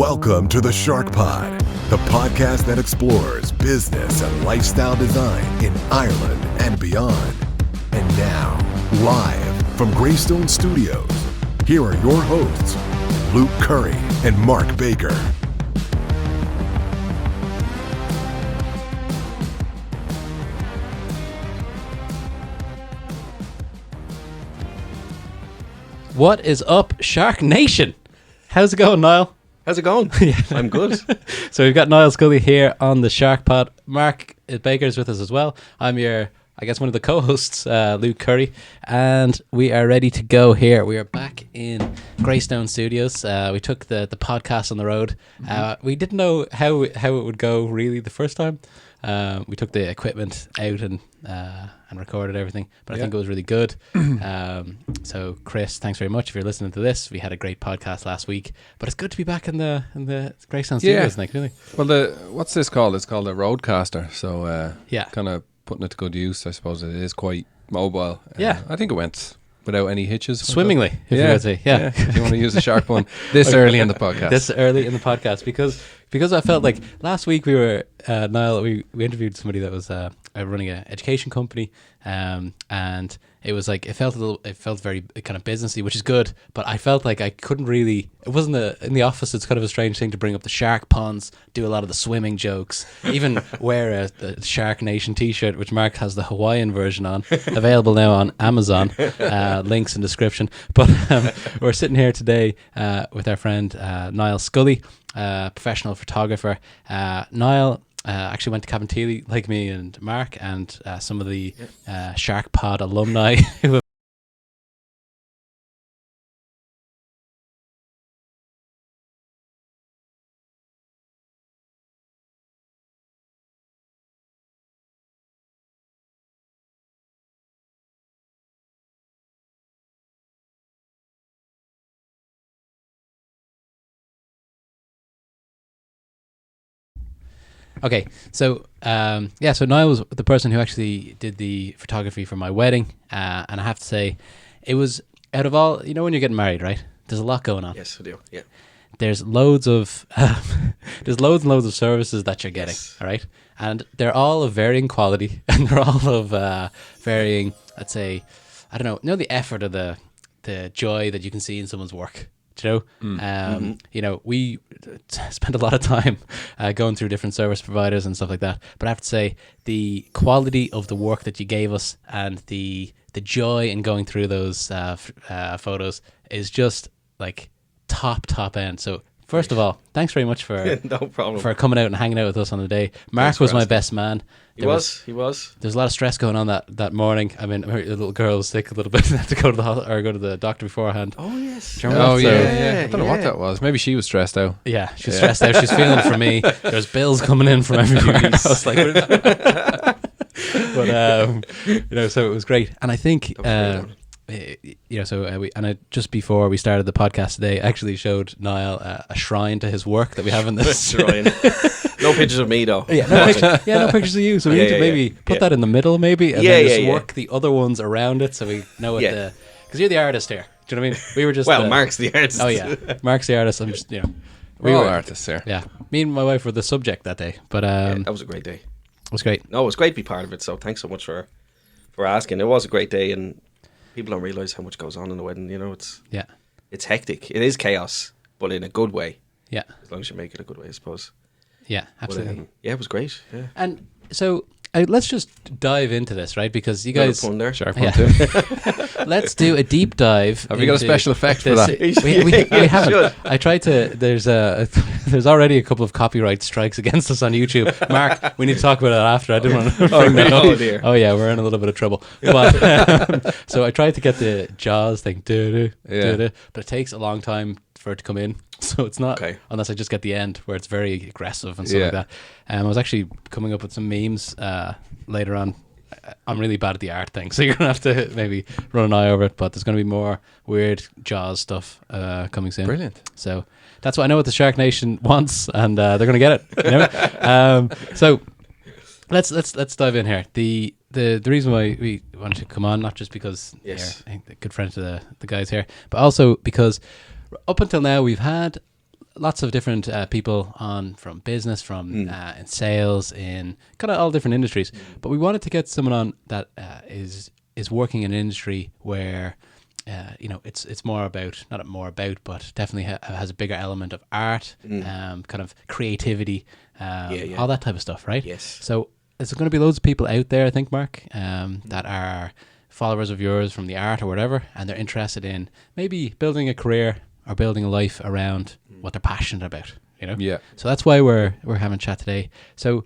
Welcome to the SharkPod, the podcast that explores business and lifestyle design in Ireland and beyond. And now, live from Greystone Studios, here are your hosts, Luke Curry and Mark Baker. What is up, Shark Nation? How's it going, Niall? How's it going? Yeah. I'm good. So we've got Niall Scully here on the SharkPod. Mark Baker's with us as well. I'm your, one of the co-hosts, Luke Curry, and we are ready to go here. We are back in Greystone Studios. We took the podcast on the road. We didn't know how it would go really the first time. We took the equipment out and recorded everything, but I think it was really good. So Chris, thanks very much if you're listening to this. We had a great podcast last week, but it's good to be back in the Greystone Studios, really. Well, what's this called? It's called a roadcaster. So kind of putting it to good use. I suppose it is quite mobile. I think it went without any hitches. Swimmingly, if you would say. Yeah. If you want to use a shark one this early in the podcast. Because I felt like last week we were Niall, we interviewed somebody that was running an education company, and it was like it felt very kind of businessy, which is good, but I felt like I couldn't really. It wasn't in the office. It's kind of a strange thing to bring up the shark ponds, do a lot of the swimming jokes, even wear the Shark Nation T-shirt, which Mark has the Hawaiian version on, available now on Amazon. Links in description. But we're sitting here today with our friend Niall Scully, professional photographer. Niall actually went to Cabinteely like me and Mark, and some of the SharkPod alumni who have Okay, so so Niall was the person who actually did the photography for my wedding, and I have to say, it was out of all, when you're getting married, right? There's a lot going on. Yes, I do. Yeah. There's loads of and loads of services that you're getting, all right? And they're all of varying quality, and they're all of varying, let's say, I don't know, the effort or the joy that you can see in someone's work. We spent a lot of time going through different service providers and stuff like that. But I have to say, the quality of the work that you gave us and the joy in going through those photos is just like top end. So first of all, thanks very much for no problem for coming out and hanging out with us on the day. Mark was my best man. He was. There's a lot of stress going on that morning. I mean, her little girl was sick a little bit. Had to go to the doctor beforehand. Oh yes. Oh yeah. I don't know what that was. Maybe she was stressed out. Yeah, she's stressed out. She's feeling it for me. There's bills coming in from everywhere. I was like, but so it was great. And I think just before we started the podcast today, I actually showed Niall a shrine to his work that we have in this shrine. No pictures of me though. No pictures of you. So we need to maybe put that in the middle, maybe, and then just work the other ones around it, so we know what because you're the artist here. Do you know what I mean? We were just Mark's the artist. Oh yeah, Mark's the artist. I'm just we're all artists here. Yeah, me and my wife were the subject that day, but that was a great day. It was great. No, it was great to be part of it. So thanks so much for asking. It was a great day, and people don't realise how much goes on in the wedding. It's hectic. It is chaos, but in a good way. Yeah, as long as you make it a good way, I suppose. Yeah, absolutely. It was great. Yeah. And so let's just dive into this, right? Because you guys, fun there. Shark one too. Let's do a deep dive. Have you got a special effect for that? We haven't. I tried to. There's already a couple of copyright strikes against us on YouTube. Mark, we need to talk about it after. I didn't want to bring that up. Dear. Oh yeah, we're in a little bit of trouble. But so I tried to get the Jaws thing, but it takes a long time for it to come in. So it's not unless I just get the end where it's very aggressive and stuff like that. I was actually coming up with some memes later on. I'm really bad at the art thing, so you're gonna have to maybe run an eye over it. But there's gonna be more weird Jaws stuff coming soon. Brilliant. So that's what I know what the Shark Nation wants, and they're gonna get it. So let's dive in here. The reason why we wanted to come on, not just because you're a good friend to the guys here, but also because up until now we've had lots of different people on from business, from in sales, in kind of all different industries. But we wanted to get someone on that is working in an industry where it's more about, not more about, but definitely has a bigger element of art, kind of creativity, all that type of stuff, right? Yes. So there's going to be loads of people out there, I think, Mark, that are followers of yours from the art or whatever, and they're interested in maybe building a career or building a life around what they're passionate about, Yeah. So that's why we're having a chat today. So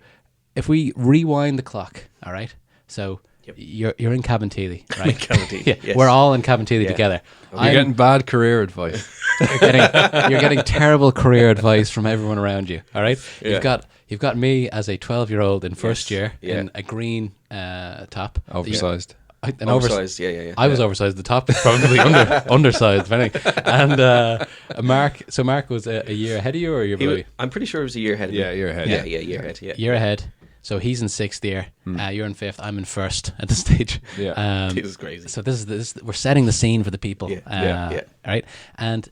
if we rewind the clock, all right? So you're in Cabinteely, right? Cabinteely, yes. We're all in Cabinteely together. You're getting bad career advice. You're getting terrible career advice from everyone around you, all right? Yeah. You've got me as a 12-year-old in first year in a green top. Oversized. Oversized, yeah. I was oversized. The top is probably undersized, if anything. And Mark was a year ahead of you, or you're below? I'm pretty sure it was a year ahead of me. Yeah, year ahead. Yeah, year ahead. Yeah, year ahead. So he's in sixth year. You're in fifth. I'm in first at this stage. Yeah, this is crazy. So this is we're setting the scene for the people. Yeah. All right. And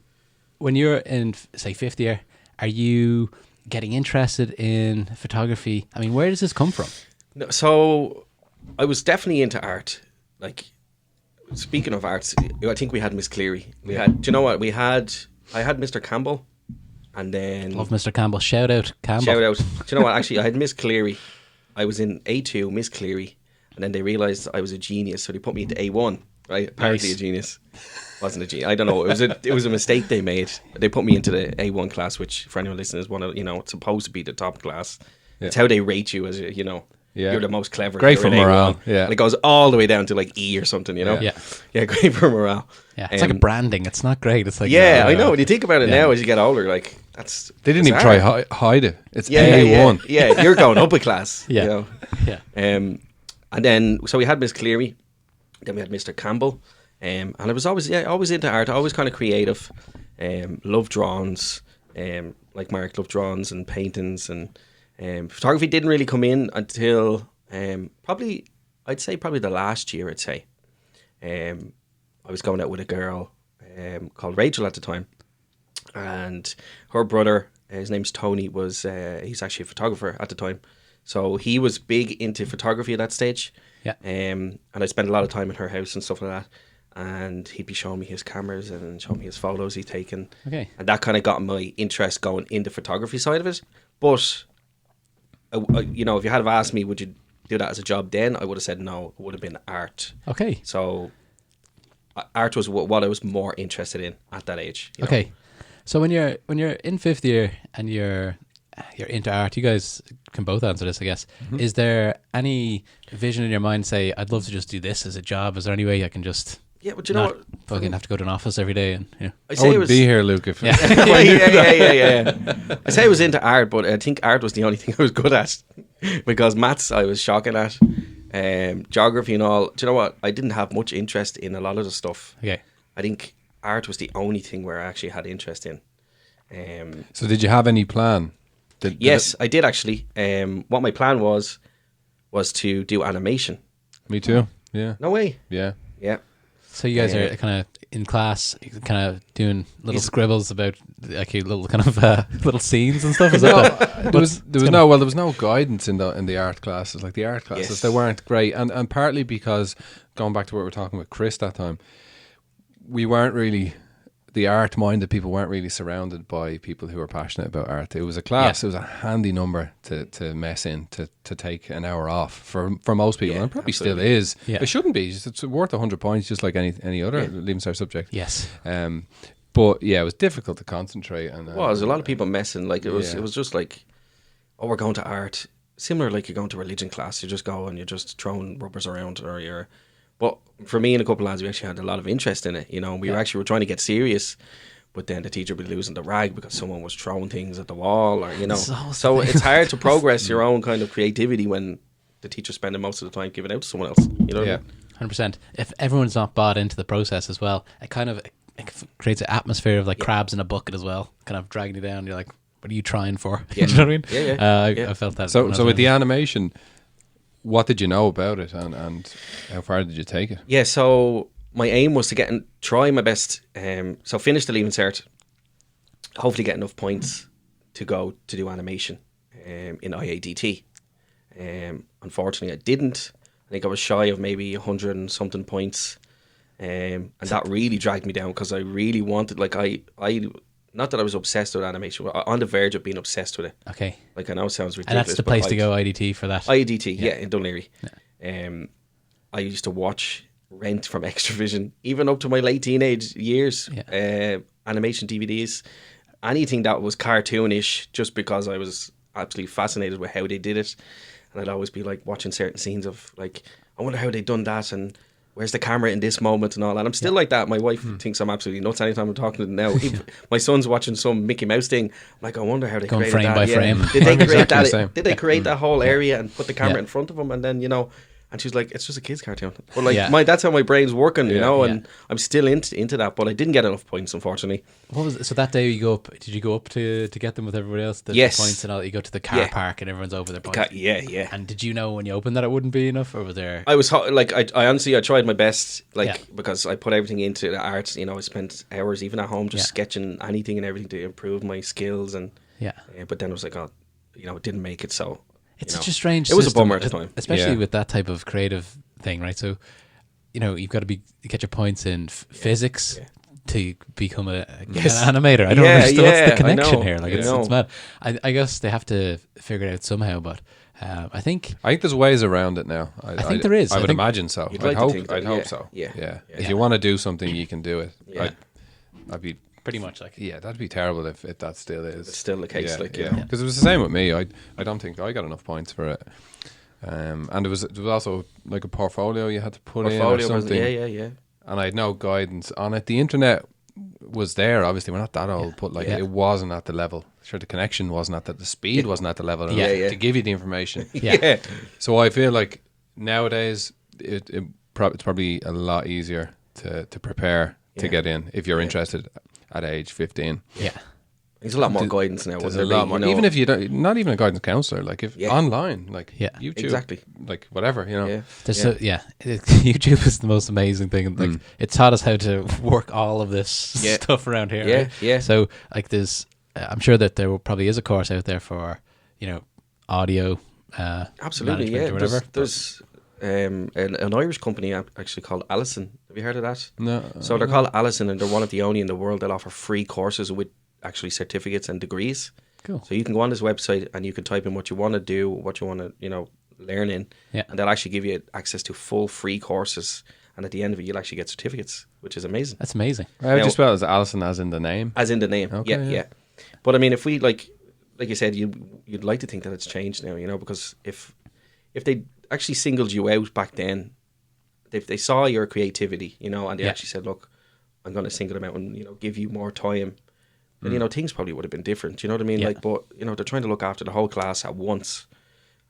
when you're in, say, fifth year, are you getting interested in photography? I mean, where does this come from? No, so I was definitely into art. Like, speaking of arts, I think we had Miss Cleary. Do you know what? I had Mr. Campbell, and then... Love Mr. Campbell. Shout out, Campbell. Shout out. Do you know what? Actually, I had Miss Cleary. I was in A2, Miss Cleary, and then they realised I was a genius, so they put me into A1, right? Apparently a genius. Wasn't a genius. I don't know. It was a mistake they made. They put me into the A1 class, which, for anyone listening, is one of, it's supposed to be the top class. Yeah. It's how they rate you as, you're the most clever. Great for morale. Yeah. And it goes all the way down to like E or something, Yeah, great for morale. Yeah, it's like a branding. It's not great. It's like I know. When you think about it now, as you get older, like they didn't even try hide it. It's A1. Yeah, you're going up a class. Yeah. And then so we had Miss Cleary, then we had Mr. Campbell, and I was always into art. Always kind of creative. Loved drawings. Like Mark, loved drawings and paintings, and photography didn't really come in until probably the last year. I'd say I was going out with a girl called Rachel at the time, and her brother, his name's Tony, was he's actually a photographer at the time, so he was big into photography at that stage. And I spent a lot of time at her house and stuff like that, and he'd be showing me his cameras and showing me his photos he'd taken. And that kind of got my interest going in the photography side of it. But if you had have asked me, would you do that as a job then, I would have said no. It would have been art. So art was what I was more interested in at that age. So when you're in fifth year and you're into art, you guys can both answer this, I guess. Is there any vision in your mind, say, I'd love to just do this as a job? Is there any way I can just... Yeah, but you know what? Fucking have to go to an office every day and I wouldn't be here, Luke. If yeah. I say I was into art, but I think art was the only thing I was good at, because maths I was shocking at, geography and all. Do you know what? I didn't have much interest in a lot of the stuff. I think art was the only thing where I actually had interest in. So did you have any plan? Yes, I did actually. What my plan was to do animation. Me too. Yeah. No way. Yeah. So you guys are kind of in class, kind of doing little scribbles about like little kind of little scenes and stuff. Is that there was no guidance in the art classes. Like the art classes, they weren't great, and partly because, going back to what we were talking with Chris that time, we weren't really, the art-minded people weren't really surrounded by people who were passionate about art. It was a class. It was a handy number to mess in, to take an hour off for most people, and probably still is. It shouldn't be. It's worth 100 points, just like any other Leaving Cert subject. Yes. But it was difficult to concentrate. And there's a lot of people messing. Like it was just like, oh, we're going to art. Similar, like you're going to religion class. You just go and you're just throwing rubbers around, or you're. But for me and a couple of lads, we actually had a lot of interest in it. We were trying to get serious, but then the teacher would be losing the rag because someone was throwing things at the wall, or So it's hard to progress your own kind of creativity when the teacher's spending most of the time giving out to someone else. 100%. If everyone's not bought into the process as well, it kind of creates an atmosphere of like crabs in a bucket as well, kind of dragging you down. You're like, what are you trying for? You know what I mean? I felt that. So with the animation, what did you know about it, and how far did you take it? Yeah, so my aim was to try my best. So finish the Leaving Cert, hopefully get enough points to go to do animation in IADT. Unfortunately, I didn't. I think I was shy of maybe 100 and something points. And that really dragged me down because I really wanted, like, I not that I was obsessed with animation, but on the verge of being obsessed with it. Okay. Like, I know it sounds ridiculous. And that's the place to go, IDT, for that. IADT, yeah, in Dunleary. Yeah. I used to watch Rent from Extravision, even up to my late teenage years. Yeah. Animation DVDs, anything that was cartoonish, just because I was absolutely fascinated with how they did it. And I'd always be like watching certain scenes of like, I wonder how they done that, and where's the camera in this moment and all that. I'm still like that. My wife thinks I'm absolutely nuts anytime I'm talking to them now. If my son's watching some Mickey Mouse thing, I'm like, I wonder how they created frame that. by frame. Did they create exactly that? Did they create that whole area and put the camera in front of them, and then, you know? And she's like, it's just a kid's cartoon. But like, that's how my brain's working, you know. And I'm still into that, but I didn't get enough points, unfortunately. What was it? So that day you go up? Did you go up to get them with everybody else? The points and all. You go to the car park and everyone's over their points. Yeah. And did you know when you opened that it wouldn't be enough, or was there? I was like, I honestly, I tried my best, like, because I put everything into the art. You know, I spent hours even at home just sketching anything and everything to improve my skills. And but then I was like, oh, you know, it didn't make it. So it's such a strange. It was a bummer at the time, especially with that type of creative thing, right? So, you know, you've got to get your points in physics to become an animator. I don't understand what's the connection here. Like, it's mad. I guess they have to figure it out somehow, but I think there's ways around it now. I think there is. I would imagine so. I'd hope so. Yeah. If you want to do something, you can do it. Yeah. I'd be pretty much like, that'd be terrible if that still is. It's still the case, because it was the same with me. I don't think I got enough points for it. And there was also like a portfolio you had to put in or something. Yeah. And I had no guidance on it. The internet was there. Obviously, we're not that old, but like it wasn't at the level. Sure, the connection wasn't at the speed wasn't at the level to give you the information. So I feel like nowadays it's probably a lot easier to prepare to get in if you're interested at age 15. Yeah. There's a lot more guidance now. There's a lot more. Even if you don't, not even a guidance counsellor, like if online, like YouTube, exactly, like whatever, you know. YouTube is the most amazing thing. Like it taught us how to work all of this stuff around here. Yeah. So like there's, I'm sure that there probably is a course out there for, you know, audio. Absolutely, or whatever. There's an Irish company actually called Allison. Have you heard of that? No. So they're called Allison, and they're one of the only in the world that offer free courses with actually certificates and degrees. Cool. So you can go on this website and you can type in what you want to do, what you want to, you know, learn in, and they'll actually give you access to full free courses. And at the end of it, you'll actually get certificates, which is amazing. That's amazing. How would you spell it? As Allison, as in the name? As in the name. Okay, yeah. But I mean, if we like you said, you'd like to think that it's changed now, you know, because if they actually singled you out back then, if they saw your creativity, you know, and they actually said, look, I'm going to single them out and, you know, give you more time, then, you know, things probably would have been different. You know what I mean? Like, but, you know, they're trying to look after the whole class at once,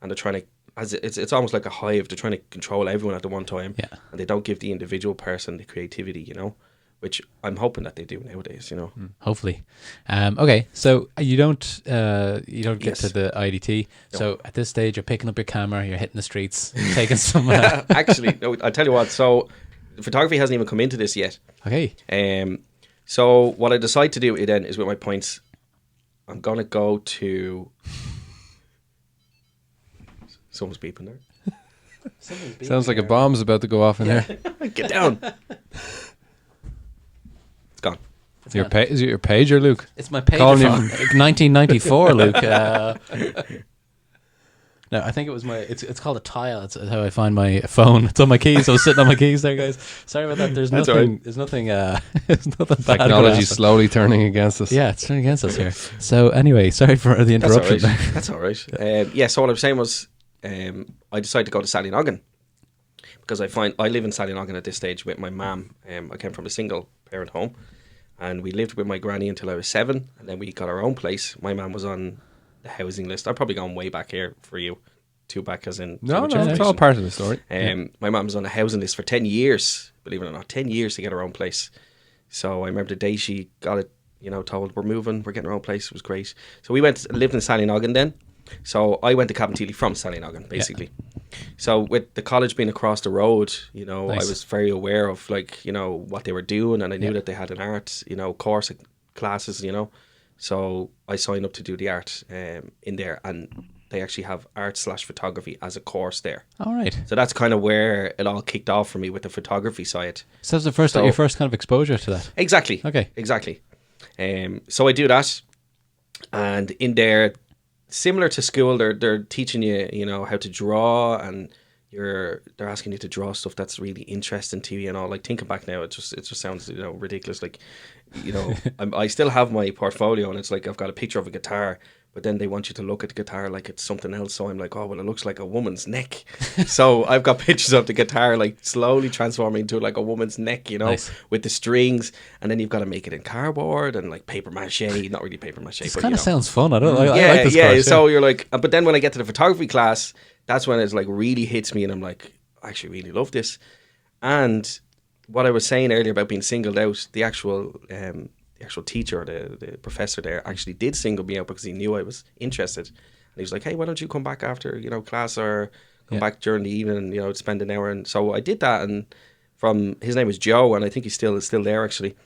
and they're trying to, it's almost like a hive. They're trying to control everyone at the one time, and they don't give the individual person the creativity, you know, which I'm hoping that they do nowadays, you know. Hopefully. Okay, so you don't get to the IDT. No. So at this stage, you're picking up your camera, you're hitting the streets, taking some. Actually, no, I'll tell you what. So photography hasn't even come into this yet. Okay. So what I decide to do then is with my points, I'm gonna go to. Someone's beeping there. Sounds like a bomb's about to go off in here. Get down. It's gone. Is it your pager, Luke? It's my pager from 1994, Luke. No, I think it was it's called a tile. It's how I find my phone. It's on my keys. I was sitting on my keys there, guys. Sorry about that. There's nothing. Right. There's nothing. There's nothing bad. Technology's slowly turning against us. Yeah, it's turning against us here. So anyway, sorry for the interruption. That's all right. So what I was saying was, I decided to go to Sallynoggin because I live in Sallynoggin at this stage with my mum. I came from a single parent home, and we lived with my granny until I was 7, and then we got our own place. My mum was on the housing list. I've probably gone way back here for you. Two back as in... No, it's all part of the story. My mum was on the housing list for 10 years, believe it or not. 10 years to get her own place. So I remember the day she got it, you know, told we're moving, we're getting our own place. It was great. So we lived in Sallynoggin then. So I went to Cabinteely from Sallynoggin, basically. Yeah. So with the college being across the road, you know, nice. I was very aware of, like, you know, what they were doing, and I knew that they had an art, you know, course classes, you know. So I signed up to do the art in there, and they actually have art/photography as a course there. All right. So that's kind of where it all kicked off for me with the photography side. So that's your first kind of exposure to that. Exactly. Okay. Exactly. So I do that, and in there, similar to school, they're teaching you, you know, how to draw, and they're asking you to draw stuff that's really interesting to you and all. Like, thinking back now, it just sounds, you know, ridiculous. Like, you know, I still have my portfolio, and it's like I've got a picture of a guitar, but then they want you to look at the guitar like it's something else. So I'm like, oh, well, it looks like a woman's neck. So I've got pictures of the guitar like slowly transforming into like a woman's neck, you know, Nice. with the strings. And then you've got to make it in cardboard and like paper mache. Not really paper mache, This but kind you of know. sounds fun. I like this Yeah. course. So you're like, but then when I get to the photography class, that's when it's like really hits me, and I'm like, I actually really love this. And what I was saying earlier about being singled out, the actual teacher, or the professor there, actually did single me out because he knew I was interested. And he was like, hey, why don't you come back after, you know, class, or come back during the evening, you know, spend an hour. And so I did that, and his name was Joe, and I think he's still there actually.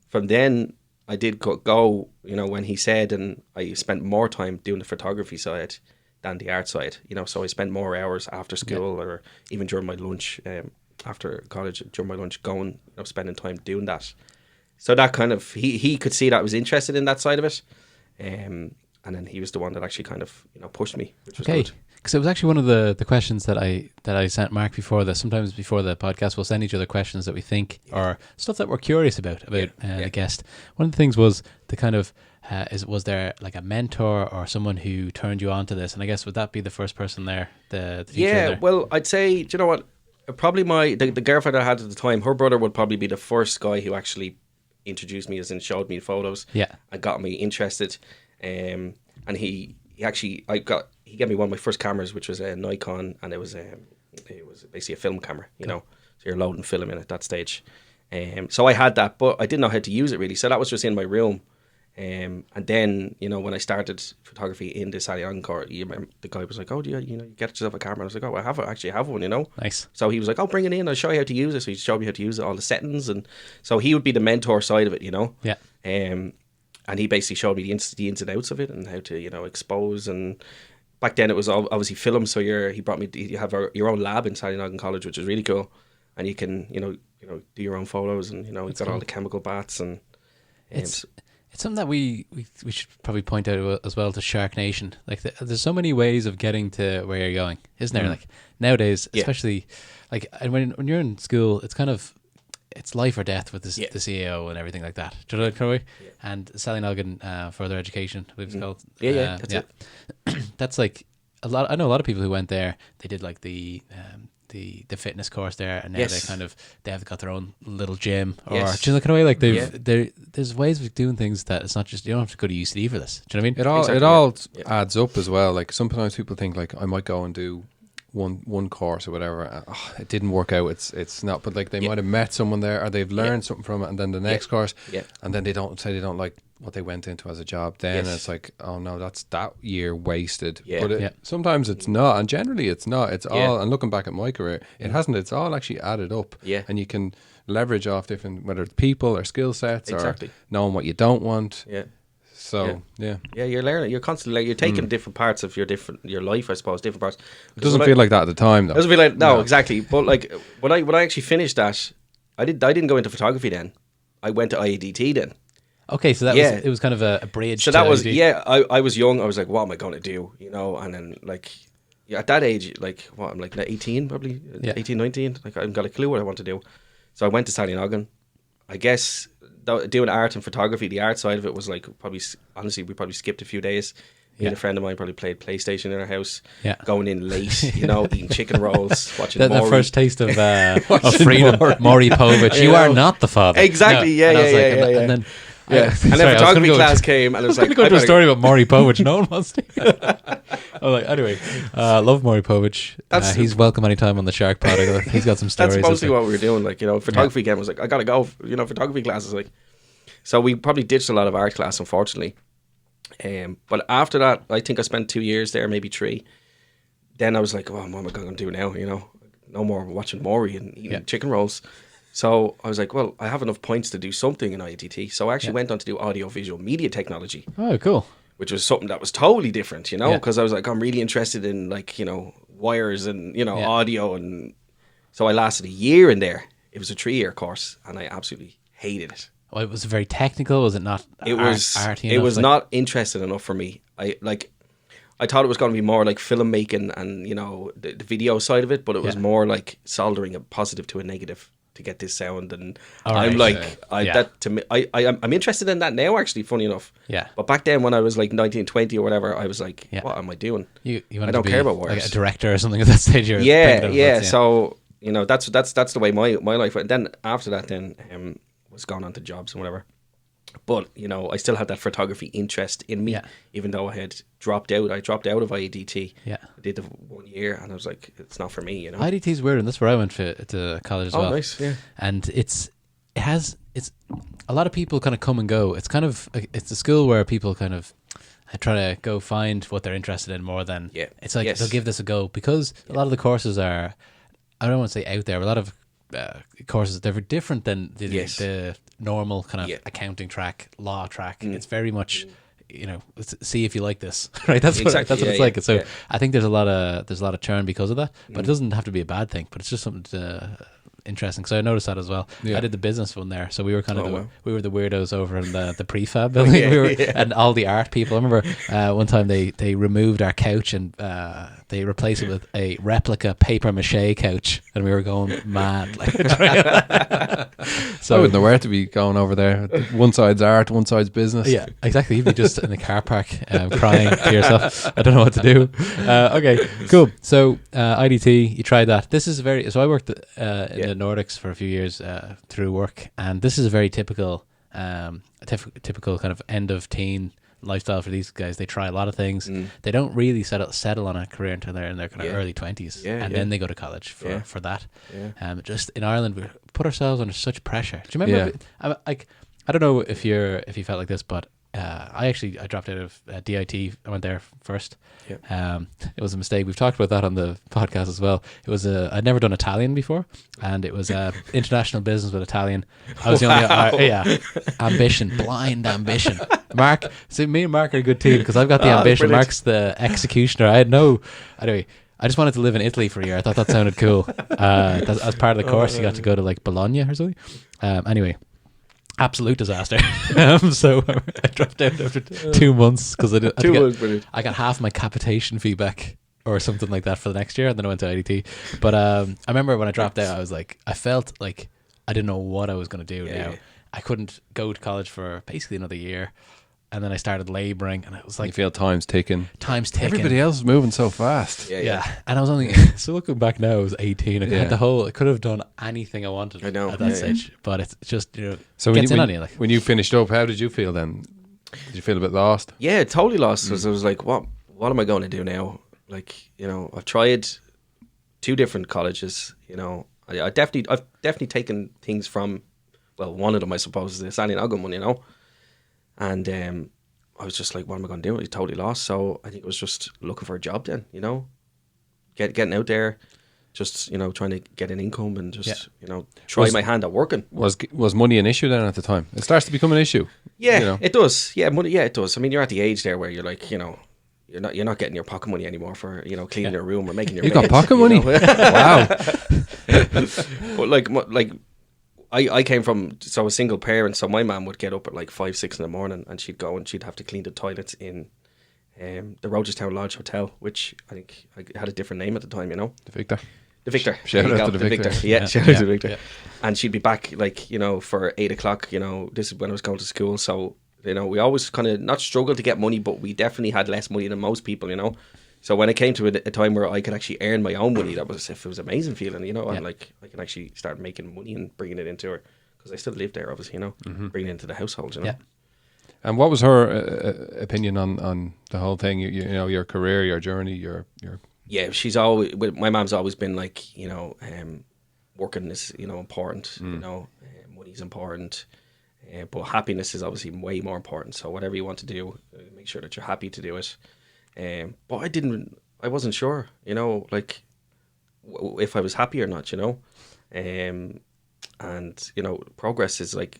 From then I did go, you know, when he said, and I spent more time doing the photography side than the art side, you know. So I spent more hours after school, or even during my lunch, after college, during my lunch, going, you know, spending time doing that. So that kind of, he could see that I was interested in that side of it, and then he was the one that actually kind of, you know, pushed me, which was good. Because it was actually one of the questions that I sent Mark before this. Sometimes before the podcast, we'll send each other questions that we think or stuff that we're curious about the guest. One of the things was the kind of was there like a mentor or someone who turned you on to this? And I guess would that be the first person there, the teacher there? Well, I'd say, do you know what? Probably the girlfriend I had at the time, her brother would probably be the first guy who actually introduced me, as in showed me photos. Yeah. And got me interested. And he gave me one of my first cameras, which was a Nikon, and it was basically a film camera, you know. So you're loading film in at that stage. So I had that, but I didn't know how to use it really. So that was just in my room. And then, you know, when I started photography in the Sally course, the guy was like, oh, do you get yourself a camera? And I was like, oh, I actually have one, you know. Nice. So he was like, oh, bring it in, I'll show you how to use it. So he showed me how to use it, all the settings. And so he would be the mentor side of it, you know. Yeah. And he basically showed me the ins and outs of it, and how to, you know, expose. And back then it was obviously film, so you have your own lab in Sally College, which is really cool. And you can, you know, do your own photos, and, you know, you've got all the chemical baths, and It's something that we should probably point out as well to Shark Nation. Like, there's so many ways of getting to where you're going, isn't there? Like, nowadays, especially, like, and when you're in school, it's kind of, it's life or death with the CEO and everything like that. Do you know what I mean? And Sally Noggin, further education, I believe it's called. That's it. That's like a lot. I know a lot of people who went there. They did like the fitness course there, and now they have got their own little gym, or do you know the kind of way, like there's ways of doing things that it's not just, you don't have to go to UCD for this. Do you know what I mean? It all adds up as well. Like, sometimes people think like, I might go and do one course or whatever. It didn't work out. It's not. But like, they might have met someone there, or they've learned something from it, and then the next course, and then they don't like what they went into as a job then, and it's like, oh no, that's that year wasted. But sometimes it's not, and generally it's not. It's all, and looking back at my career, it hasn't. It's all actually added up. And you can leverage off different, whether it's people or skill sets, or knowing what you don't want. So you're learning. You're constantly you're taking different parts of your life, I suppose, different parts. It doesn't feel like that at the time, though. It doesn't feel like no, exactly. But like when I actually finished that, I didn't go into photography then. I went to IEDT then. Okay, so it was kind of a bridge. So that was I was young. I was like, what am I going to do? You know, and then like at that age, like what, I'm like 18 probably, 18, 19. Like, I haven't got a clue what I want to do. So I went to Sally Noggin. I guess doing art and photography, the art side of it was like, honestly, we probably skipped a few days. Me and a friend of mine probably played PlayStation in our house, going in late, you know, eating chicken rolls, watching the first taste of freedom. Maury Povich, you are not the father. Exactly, And then photography class came, and it was like, I'm going to go to a story about Maury Povich. No one wants to. Anyway, love Maury Povich. He's welcome anytime on the SharkPod. He's got some stories. That's mostly what we were doing. Like, you know, photography game was like, I gotta go. You know, photography classes, like, so we probably ditched a lot of art class, unfortunately. But after that, I think I spent 2 years there, maybe 3. Then I was like, oh, what am I going to do now? You know, no more watching Maury and eating chicken rolls. So I was like, well, I have enough points to do something in IDT. So I actually went on to do audio-visual media technology. Oh, cool. Which was something that was totally different, you know, because I was like, I'm really interested in like, you know, wires and, you know, audio. And so I lasted a year in there. It was a 3-year course and I absolutely hated it. Oh, it was very technical. Was it not? It was. Arty it enough, was like? not interesting enough for me. I thought it was going to be more like filmmaking and, you know, the video side of it, but it was more like soldering a positive to a negative to get this sound. And I'm like, that to me, I'm interested in that now. Actually, funny enough. Yeah. But back then, when I was like 19, 20 or whatever, I was like, what am I doing? You I don't care about wires. Like a director or something at that stage. Yeah. So you know, that's the way my life went. Then after that, then was gone on to jobs and whatever. But, you know, I still had that photography interest in me, even though I had dropped out. I dropped out of IDT. Yeah. I did the 1 year and I was like, it's not for me, you know. IDT's weird, and that's where I went to college as well. Oh, nice, yeah. And it's a lot of people kind of come and go. It's kind of, it's a school where people kind of try to go find what they're interested in more than, it's like, they'll give this a go, because a lot of the courses are, I don't want to say out there, but a lot of courses, they're different than the normal kind of accounting track, law track. It's very much, you know, see if you like this, right? That's what it's like. So I think there's a lot of churn because of that, but it doesn't have to be a bad thing. But it's just something interesting. So I noticed that as well. I did the business one there, so we were kind of we were the weirdos over in the prefab building. And all the art people. I remember one time they removed our couch and they replaced it with a replica paper mache couch, and we were going mad. Like, so I wouldn't know where to be going over there. One side's art, one side's business. Yeah, exactly. You'd be just in the car park crying to yourself. I don't know what to do. Okay, cool. So IDT, you tried that. This is so I worked in the Nordics for a few years through work, and this is a very typical typical kind of end of teen lifestyle for these guys. They try a lot of things. They don't really settle on a career until they're in their kind of early 20s, and then they go to college for that. Just in Ireland, we put ourselves under such pressure. Do you remember? I don't know if you felt like this, but I dropped out of DIT. I went there first. It was a mistake. We've talked about that on the podcast as well. It was I'd never done Italian before, and it was international business with Italian. I was the only ambition, blind ambition. Mark, see, me and Mark are a good team because I've got the ambition. Brilliant. Mark's the executioner. Anyway, I just wanted to live in Italy for a year. I thought that sounded cool. As part of the course, you got to go to like Bologna or something. Anyway. Absolute disaster. So I dropped out after 2 months because I got half my capitation fee back or something like that for the next year, and then I went to IDT. But I remember when I dropped out, I felt like I didn't know what I was going to do now. I couldn't go to college for basically another year. And then I started labouring, and it was like... You feel time's ticking. Everybody else is moving so fast. Yeah. And I was only... So looking back now, I was 18. I had I could have done anything I wanted at that stage. But it's just, you know, so gets in on you. Like. When you finished up, how did you feel then? Did you feel a bit lost? Yeah, totally lost. Because I was like, what am I going to do now? Like, you know, I've tried 2 different colleges, you know. I've definitely taken things from... Well, one of them, I suppose, is the Sally Noggin one, you know. And I was just like, what am I going to do? I was totally lost. So I think it was just looking for a job then, you know, getting out there, just, you know, trying to get an income and just, you know, try my hand at working. Was money an issue then at the time? It starts to become an issue. Yeah, you know? It does. Yeah, money. Yeah, it does. I mean, you're at the age there where you're like, you know, you're not getting your pocket money anymore for, you know, cleaning your room or making your bed. You got pocket money? Wow. But like. I came from, so a single parent, so my mum would get up at like 5, 6 in the morning and she'd go and she'd have to clean the toilets in the Rogerstown Lodge Hotel, which I think I had a different name at the time, you know. The Victor. Shout out to the Victor. Yeah, shout out to the Victor. Yeah. And she'd be back like, you know, for 8 o'clock, you know, this is when I was going to school. So, you know, we always kind of not struggled to get money, but we definitely had less money than most people, you know. So when it came to a time where I could actually earn my own money, it was an amazing feeling, you know. And like I can actually start making money and bringing it into her, because I still lived there, obviously, you know, bringing it into the household, you know. Yeah. And what was her opinion on the whole thing? You know, your career, your journey, your. Yeah, my mom's always been like, you know, working is, you know, important. You know, money's important, but happiness is obviously way more important. So whatever you want to do, make sure that you're happy to do it. But I wasn't sure, you know, like if I was happy or not, you know. And And, you know, progress is like,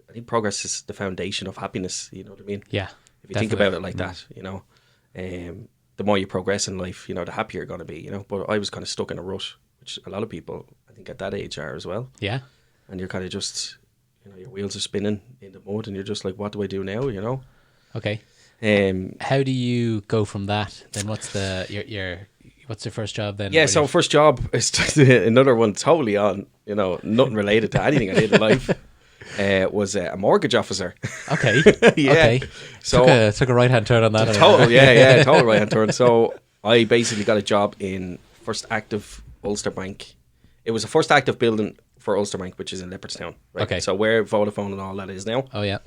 I think progress is the foundation of happiness. You know what I mean? Yeah. If you think about it like that, you know, the more you progress in life, you know, the happier you're going to be, you know. But I was kind of stuck in a rut, which a lot of people, I think, at that age are as well. Yeah. And you're kind of just, you know, your wheels are spinning in the mud, and you're just like, what do I do now? You know. Okay. Um, How do you go from that? Then what's what's your first job then? Yeah, so first job is just another one totally on, you know, nothing related to anything I did in life. Was a mortgage officer. Okay. Yeah. Okay. So took a right hand turn on that. total right hand turn. So I basically got a job in First Active Ulster Bank. It was the first active building for Ulster Bank, which is in Leopardstown. Right? Okay. So where Vodafone and all that is now. Oh yeah.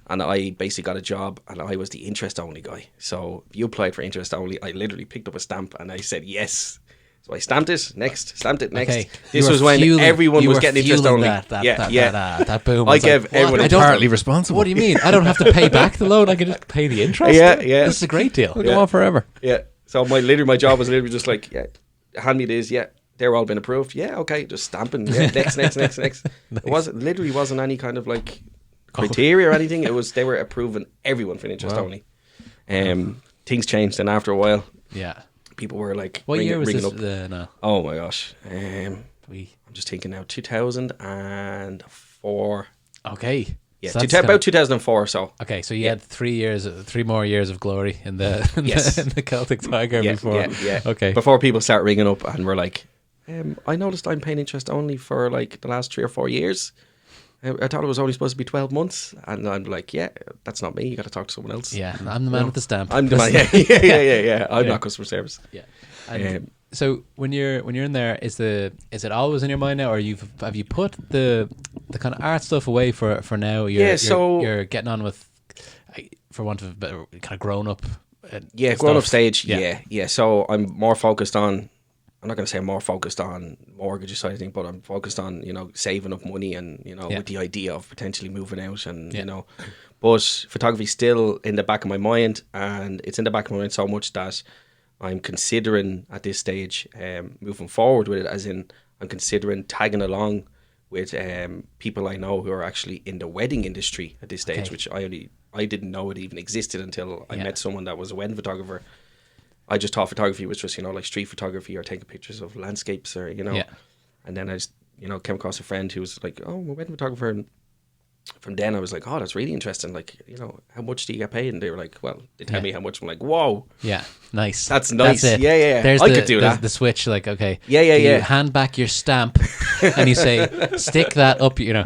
And I basically got a job, and I was the interest only guy. So if you applied for interest only, I literally picked up a stamp and I said yes. So I stamped it next. Okay. This was when everyone was getting interest only. That boom. I gave everyone partly responsible. What do you mean? I don't have to pay back the loan. I can just pay the interest. Yeah. This is a great deal. It'll go on forever. Yeah. So my job was literally just like, yeah, hand me this. Yeah, they're all been approved. Yeah, okay, just stamping. Yeah, next. Nice. It wasn't any kind of like criteria or anything. It was they were approving everyone for interest only. Things changed, and after a while, yeah, people were like, what year was this? Up. No. Oh my gosh, I'm just thinking now, 2004. Okay. Yeah, so about 2004. So okay, so you had 3 more years of glory in the in the Celtic Tiger before. Yeah. Okay. Before people start ringing up and were like, I noticed I'm paying interest only for like the last 3 or 4 years. I thought it was only supposed to be 12 months. And I'm like, yeah, that's not me. You got to talk to someone else. Yeah, I'm the man with the stamp. I'm the man. Yeah. I'm not customer service. Yeah. And so when you're in there, is it always in your mind now, or have you put the kind of art stuff away for now? You're getting on with, for want of a better, kind of grown up. Grown up stage. Yeah. So I'm more focused on. I'm not going to say I'm more focused on mortgage side of things, but I'm focused on, you know, saving up money and, you know, with the idea of potentially moving out and, you know, but photography's still in the back of my mind, and it's in the back of my mind so much that I'm considering at this stage moving forward with it, as in I'm considering tagging along with people I know who are actually in the wedding industry at this stage, which I didn't know it even existed until I met someone that was a wedding photographer. I just thought photography was just, you know, like street photography or taking pictures of landscapes or, you know. And then I just, you know, came across a friend who was like, oh, I'm a wedding photographer. And from then I was like, oh, that's really interesting. Like, you know, how much do you get paid? And they were like, well, they tell me how much. I'm like, whoa. Yeah, nice. That's nice. That's it. Yeah. Could do that. The switch, like, okay. Yeah. You hand back your stamp and you say, stick that up, you know.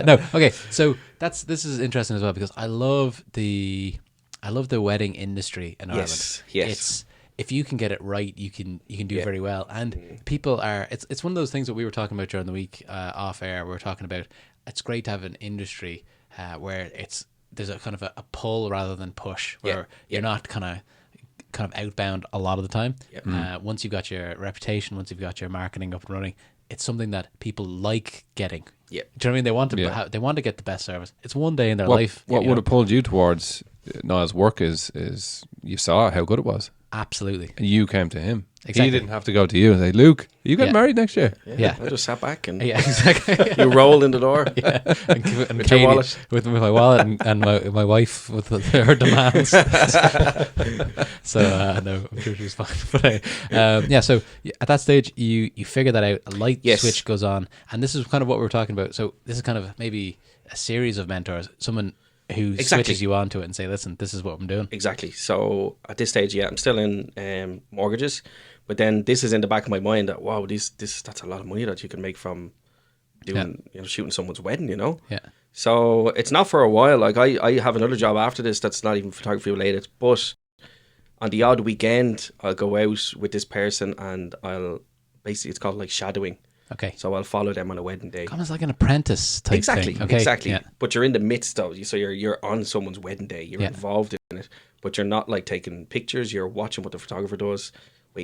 No, okay. So this is interesting as well, because I love the wedding industry in Ireland. Yes. If you can get it right, you can do very well. And people are. It's one of those things that we were talking about during the week off air. We were talking about it's great to have an industry where there's a kind of a pull rather than push, where you're not kind of outbound a lot of the time. Once you've got your reputation, once you've got your marketing up and running, it's something that people like getting. Yeah, do you know what I mean? They want to get the best service. It's one day in their life. What would have pulled you towards Niall's work is you saw how good it was. Absolutely. And you came to him. Exactly. He didn't have to go to you and say, Luke, are you getting married next year? Yeah. I just sat back and exactly. you rolled in the door. And with your wallet. With my wallet and my wife with her demands. So no, I'm sure she was fine. But so at that stage you figure that out. A light switch goes on, and this is kind of what we were talking about. So this is kind of maybe a series of mentors. Someone who switches you onto it and say, listen, this is what I'm doing. Exactly. So at this stage, I'm still in mortgages, but then this is in the back of my mind that, wow, that's a lot of money that you can make from doing, you know, shooting someone's wedding, you know? Yeah. So it's not for a while. Like I have another job after this that's not even photography related, but on the odd weekend, I'll go out with this person and it's called like shadowing. Okay. So I'll follow them on a wedding day. Almost like an apprentice type thing. Okay. Exactly. Yeah. But you're in the midst of it. So you're on someone's wedding day. You're involved in it. But you're not like taking pictures. You're watching what the photographer does.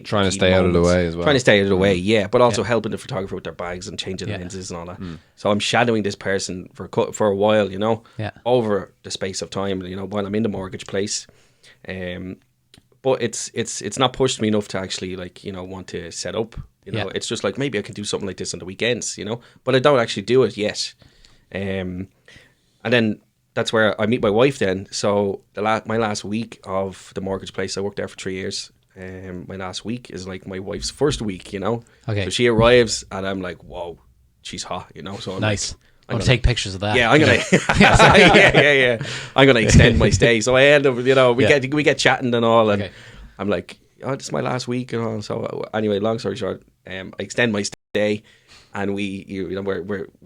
Trying to stay out of the way as well. Trying to stay out of the way, yeah. But also helping the photographer with their bags and changing lenses and all that. So I'm shadowing this person for a while, you know, over the space of time, you know, while I'm in the mortgage place. But but it's not pushed me enough to actually like, you know, want to set up. You know, it's just like maybe I can do something like this on the weekends, you know, but I don't actually do it yet. And then that's where I meet my wife then. So my last week of the mortgage place, I worked there for 3 years. My last week is like my wife's first week, you know. Okay. So she arrives and I'm like, whoa, she's hot, you know. So I'm nice. Like, I'm gonna take pictures of that. Yeah, I'm gonna. yeah. I'm gonna extend my stay. So I end up, you know, we get chatting and all, and I'm like, oh, this is my last week and all. So anyway, long story short, I extend my stay, and we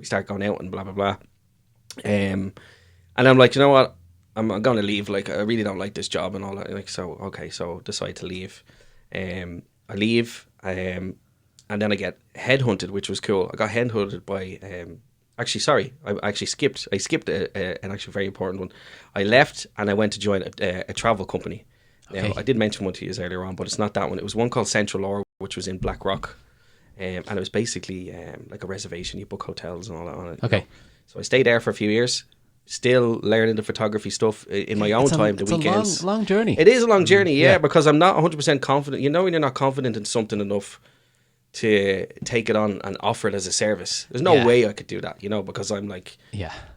start going out and blah blah blah. And I'm like, you know what, I'm gonna leave. Like, I really don't like this job and all that. Like, so okay, so decide to leave. I leave, and then I get headhunted, which was cool. I got headhunted by. Actually, sorry, I skipped an actually very important one. I left and I went to join a travel company. Okay. Now, I did mention one to you earlier on, but it's not that one. It was one called Central Or, which was in Blackrock. And it was basically like a reservation. You book hotels and all that on it. Okay. You know? So I stayed there for a few years, still learning the photography stuff in my own time, the weekends. It's a long journey. It is a long journey, yeah, because I'm not 100% confident. You know when you're not confident in something enough to take it on and offer it as a service. There's no way I could do that, you know, because I'm like,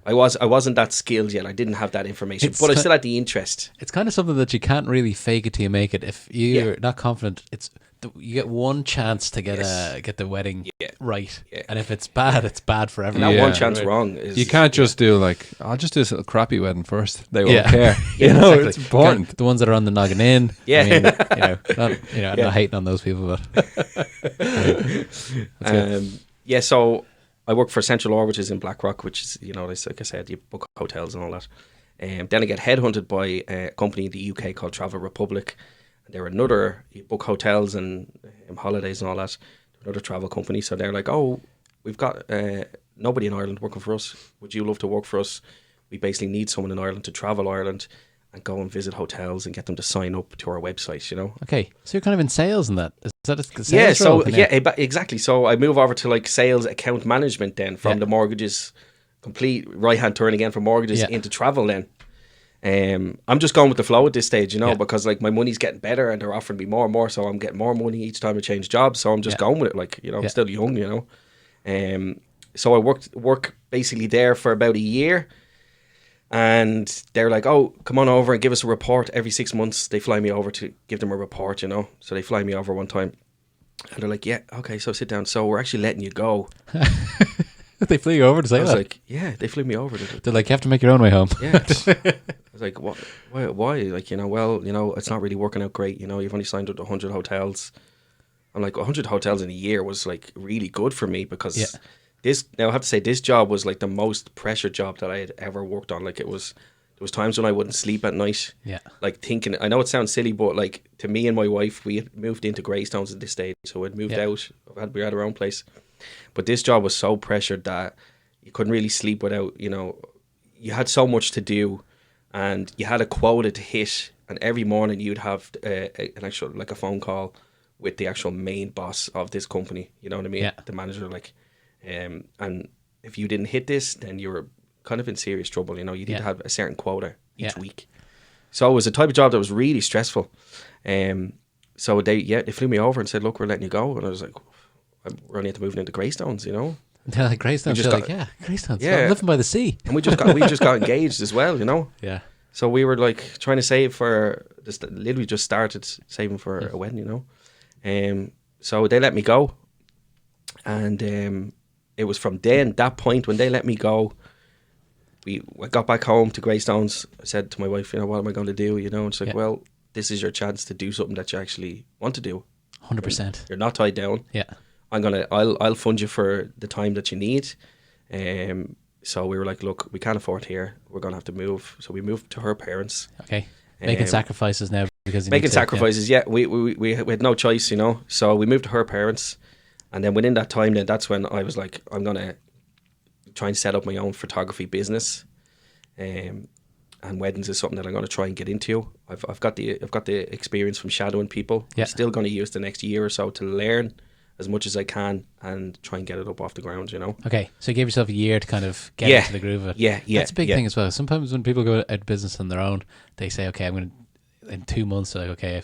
I wasn't that skilled yet. I didn't have that information, but I still had the interest. It's kind of something that you can't really fake it till you make it. If you're not confident, you get one chance to get the wedding right, and if it's bad for everyone. And that one chance wrong is you can't just do like, I'll just do this little crappy wedding first. They won't care. You know, exactly. It's important. The ones that are on the noggin in. Yeah. I mean, I'm not hating on those people, but so I work for Central Or, which is in Blackrock, which is, you know, like I said, you book hotels and all that. Then I get headhunted by a company in the UK called Travel Republic. They're another, you book hotels and holidays and all that, another travel company. So they're like, oh, we've got nobody in Ireland working for us. Would you love to work for us? We basically need someone in Ireland to travel Ireland and go and visit hotels and get them to sign up to our website, you know? Okay, so you're kind of in sales in that. Is that a sales role? Exactly. So I move over to like sales account management then from the mortgages, complete right-hand turn again from mortgages into travel then. I'm just going with the flow at this stage, you know, because like my money's getting better and they're offering me more and more, so I'm getting more money each time I change jobs. So I'm just going with it, like, you know, I'm still young, you know. So I work basically there for about a year, and they're like, oh, come on over and give us a report every 6 months. They fly me over to give them a report, you know. So they fly me over one time, and they're like, yeah, okay, so sit down. So we're actually letting you go. They flew you over to say that? I was like, yeah, they flew me over. They're like, you have to make your own way home. Yeah. I was like, what? Why? Like, you know, well, you know, it's not really working out great. You know, you've only signed up to 100 hotels. I'm like, 100 hotels in a year was like really good for me because now I have to say this job was like the most pressure job that I had ever worked on. Like there was times when I wouldn't sleep at night. Yeah. Like thinking, I know it sounds silly, but like to me and my wife, we had moved into Greystones at this stage. So we'd moved out. We had our own place. But this job was so pressured that you couldn't really sleep without, you know, you had so much to do and you had a quota to hit. And every morning you'd have an actual, like a phone call with the actual main boss of this company. You know what I mean? Yeah. The manager, like, and if you didn't hit this, then you were kind of in serious trouble. You know, you need to have a certain quota each week. So it was a type of job that was really stressful. So they flew me over and said, look, we're letting you go. And I was like, we're only moving into Greystones, you know. They're like Greystones. Greystones. Yeah, I'm living by the sea. And we just got engaged as well, you know. Yeah. So we were like trying to save for this. Literally just started saving for a wedding, you know. So they let me go, and it was from that point when they let me go. I got back home to Greystones. I said to my wife, you know, what am I going to do? You know, and she's like, well, this is your chance to do something that you actually want to do. 100%. You're not tied down. Yeah. I'll fund you for the time that you need. So we were like, look, we can't afford here. We're gonna have to move. So we moved to her parents. Okay. Making sacrifices now because we had no choice, you know. So we moved to her parents, and then within that time, that's when I was like, I'm gonna try and set up my own photography business. And weddings is something that I'm going to try and get into. I've got the experience from shadowing people. I'm still going to use the next year or so to learn as much as I can and try and get it up off the ground, you know. Okay, so you gave yourself a year to kind of get into the groove of it. Yeah. That's a big thing as well. Sometimes when people go out of business on their own, they say, okay, I'm going to, in 2 months, they're like, okay,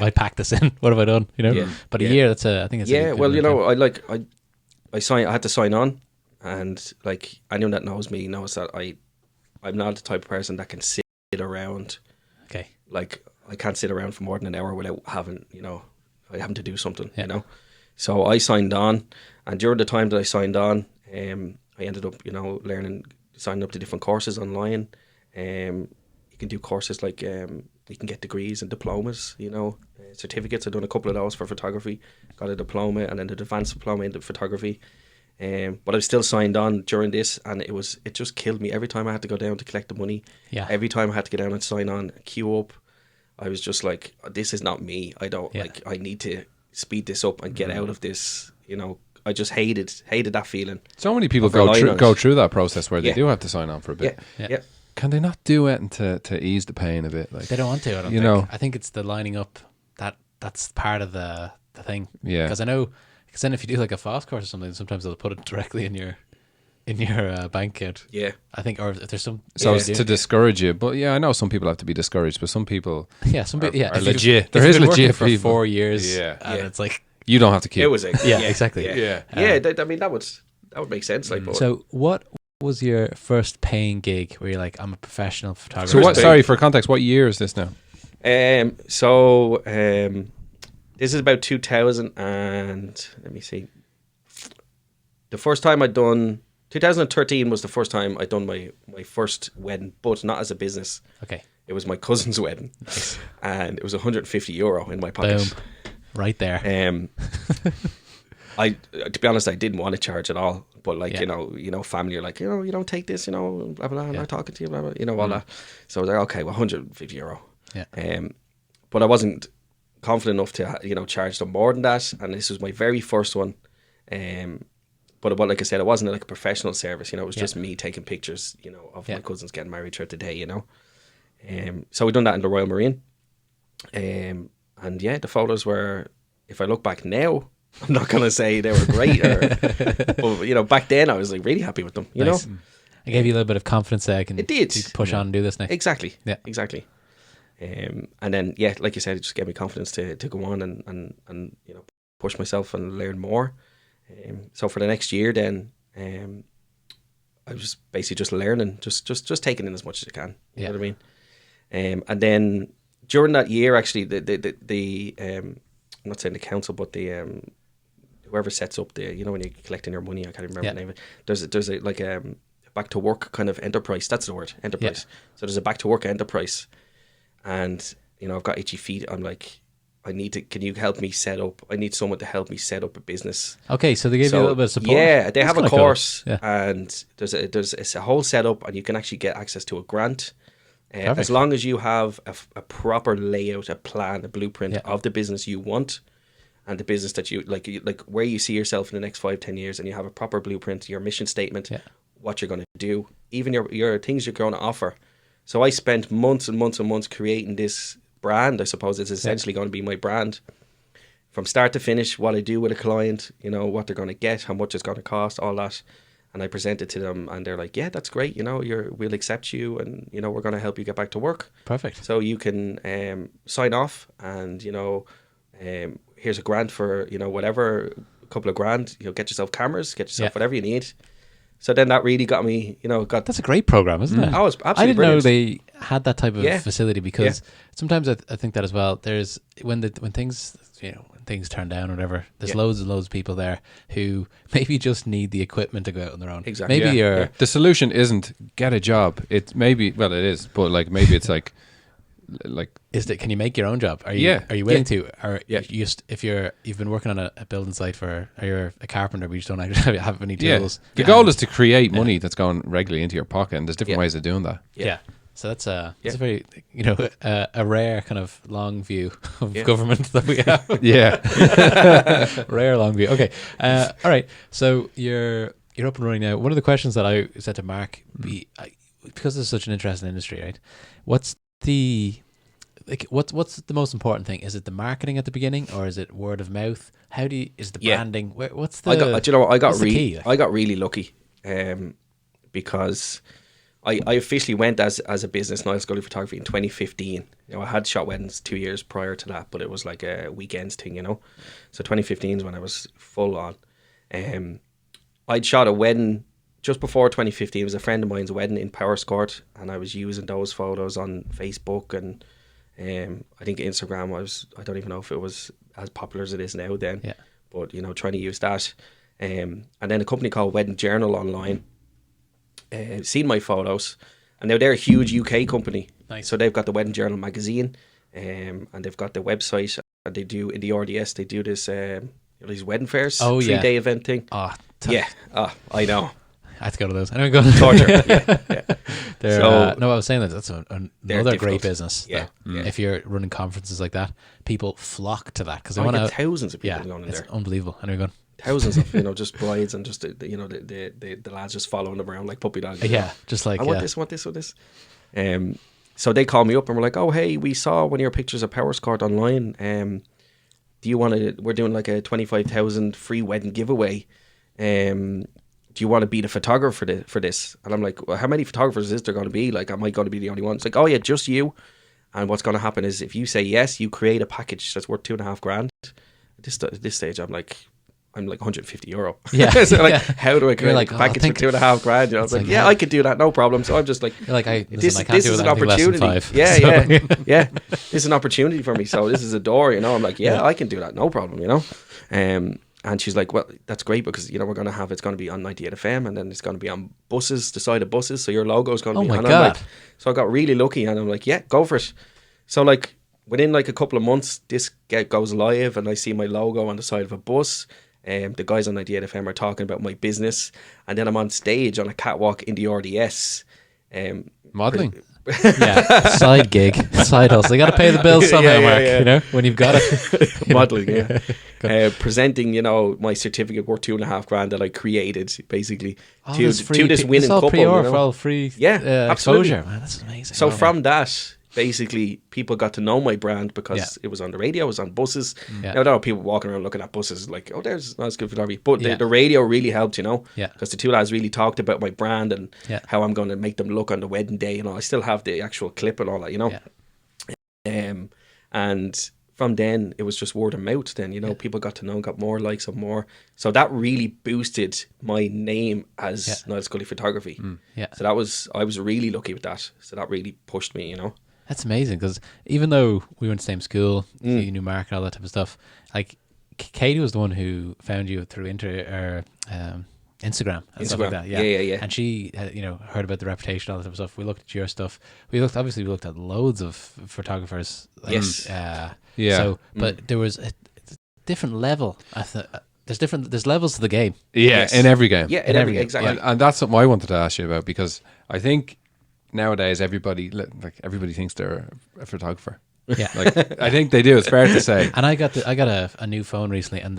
I packed this in. What have I done? You know, but a year. I think it's well, you know, I had to sign on, and like anyone that knows me knows that I'm not the type of person that can sit around. Okay. Like I can't sit around for more than an hour without having to do something. You know, so I signed on, and during the time that I signed on, I ended up signing up to different courses online. You can do courses like you can get degrees and diplomas, certificates. I've done a couple of those for photography, got a diploma and then an advanced diploma into photography. But I was still signed on during this, and it just killed me every time I had to go down to collect the money. Yeah. Every time I had to get down and sign on, queue up, I was just like, this is not me. I don't I need to speed this up and get out of this. I just hated that feeling. So many people go through that process where they do have to sign on for a bit. Yeah. Can they not do it to ease the pain a bit? Like they don't want to. I don't think. I think it's the lining up that's part of the thing. Yeah. Because I know. Because then if you do like a fast course or something, sometimes they'll put it directly in your bank account. Yeah. I think, or if there's some. So it's to discourage you, but I know some people have to be discoured, but some people. Are legit. There is legit for 4 years. Yeah. And it's like you don't have to keep. It was exactly. Yeah. I mean that would make sense. Like, so what was your first paying gig where you're like, I'm a professional photographer? So for context, what year is this now? This is about 2000 and let me see. The first time 2013 was the first time I'd done my first wedding, but not as a business. Okay. It was my cousin's wedding. Nice. And it was €150 in my pocket. Boom. Right there. To be honest, I didn't want to charge at all. But like, family are like, you don't take this, blah, blah, blah, I'm not talking to you, blah, blah, all that. So I was like, okay, well, €150. Yeah. But I wasn't confident enough to charge them more than that, and this was my very first one. But like I said, it wasn't like a professional service. It was just me taking pictures, of my cousins getting married throughout the day. So we done that in the Royal Marine, and the photos were. If I look back now, I'm not gonna say they were great, but back then I was like really happy with them. You know, it gave you a little bit of confidence there. It did to push on and do this next. Exactly. Yeah. Exactly. And then like you said, it just gave me confidence to go on and push myself and learn more. So for the next year, then I was basically just learning, just taking in as much as I can. You know what I mean? And then during that year, actually, the I'm not saying the council, but the whoever sets up the when you're collecting your money, I can't remember the name of it. There's a back to work kind of enterprise. That's the word, enterprise. Yeah. So there's a back to work enterprise. And, I've got itchy feet. I'm like, can you help me set up? I need someone to help me set up a business. Okay, so they gave you a little bit of support. Yeah, they have a course and there's a whole setup, and you can actually get access to a grant. As long as you have a proper layout, a plan, a blueprint of the business you want, and the business that you like where you see yourself in the next 5-10 years, and you have a proper blueprint, your mission statement, what you're going to do, even your things you're going to offer. So I spent months and months and months creating this brand. I suppose it's essentially going to be my brand from start to finish, what I do with a client, what they're going to get, how much it's going to cost, all that. And I present it to them, and they're like, yeah, that's great. We'll accept you, and, we're going to help you get back to work. Perfect. So you can sign off, and, here's a grant for, whatever, a couple of grand, get yourself cameras, get yourself whatever you need. So then that really got me, That's a great program, isn't it? I was absolutely I didn't brilliant. know they had that type of facility, because sometimes I think that as well. There's when things when things turn down or whatever. There's loads and loads of people there who maybe just need the equipment to go out on their own. Exactly. Maybe the solution isn't get a job. It maybe it is, but maybe it's like can you make your own job? Are you willing to? Or if you've been working on a building site or you're a carpenter, but you just don't actually have any tools. The goal is to create money that's going regularly into your pocket, and there's different ways of doing that. Yeah. So that's a very a rare kind of long view of government that we have. Rare long view. Okay. All right. So you're up and running now. One of the questions that I said to Mark, because it's such an interesting industry, right? What's the most important thing? Is it the marketing at the beginning, or is it word of mouth? Is the branding? What's the? I got really lucky, because I officially went as a business, Niall Scully Photography, in 2015. You know, I had shot weddings 2 years prior to that, but it was like a weekends thing, you know. So 2015 is when I was full on. I'd shot a wedding just before 2015. It was a friend of mine's wedding in Powerscourt, and I was using those photos on Facebook and I think Instagram I don't even know if it was as popular as it is now then. Yeah. But, you know, trying to use that. And then a company called Wedding Journal online seen my photos, and now they're a huge UK company. Nice. So they've got the Wedding Journal magazine, and they've got their website, and they do in the RDS they do this these wedding fairs, 3-day event thing. I know. I have to go to those. I don't go Torture. yeah. No, I was saying that's another great business. Yeah. If you're running conferences like that, people flock to that because they I want get thousands of people going in it's there. Unbelievable. Anyway, going. Thousands of just brides and just the lads just following them around like puppy dogs. Just like I want this. So they called me up and were like, "Oh, hey, we saw one of your pictures of Powerscourt online. Do you want to? We're doing like a 25,000 free wedding giveaway. Do you want to be the photographer for this?" And I'm like, "Well, how many photographers is there going to be? Like, am I going to be the only one?" It's like, "Oh yeah, just you. And what's going to happen is if you say yes, you create a package that's worth $2,500. At this stage, I'm like €150. Yeah. So like, how do I create like, a package for $2,500? You know, I was like, yeah, I could do that, no problem. So I'm just like, this is an opportunity. Yeah. This is an opportunity for me. So this is a door, you know. I'm like, I can do that, no problem, you know. And she's like, well, that's great because, you know, it's going to be on 98 FM and then it's going to be on buses, the side of buses. So your logo is going to be on. Oh my God. So I got really lucky and I'm like, yeah, go for it. So like within like a couple of months, this goes live and I see my logo on the side of a bus. The guys on 98 FM are talking about my business, and then I'm on stage on a catwalk in the RDS. Modeling. Side gig, side hustle. You got to pay the bills somehow, Mark. You know, when you've got it. Modeling, presenting, you know, my certificate worth $2,500 that I created, basically to this winning couple. Pre-or, for all free. Exposure. Man, that's amazing. So from that, basically, people got to know my brand because it was on the radio, it was on buses. Now there are people walking around looking at buses like, oh, that's good photography. But the radio really helped, you know, because the two lads really talked about my brand and how I'm going to make them look on the wedding day. You know, I still have the actual clip and all that, you know. And from then, it was just word of mouth. Then, you know, people got to know, got more likes and more. So that really boosted my name as Niall Scully Photography. So I was really lucky with that. So that really pushed me, you know. That's amazing because even though we went to the same school, you knew Mark and all that type of stuff, like Katie was the one who found you through Instagram and stuff like that. Yeah. And she, you know, heard about the reputation, all that type of stuff. We looked at your stuff. We looked at loads of photographers. So, but there was a different level. There's levels to the game. Yeah, in every game. Yeah, in every game, exactly. And that's something I wanted to ask you about because I think nowadays everybody thinks they're a photographer. Yeah, like I think they do. It's fair to say. And I got a new phone recently, and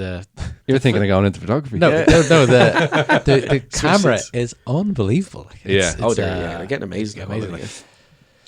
you're thinking of going into photography? No, the camera is unbelievable. They're getting amazing.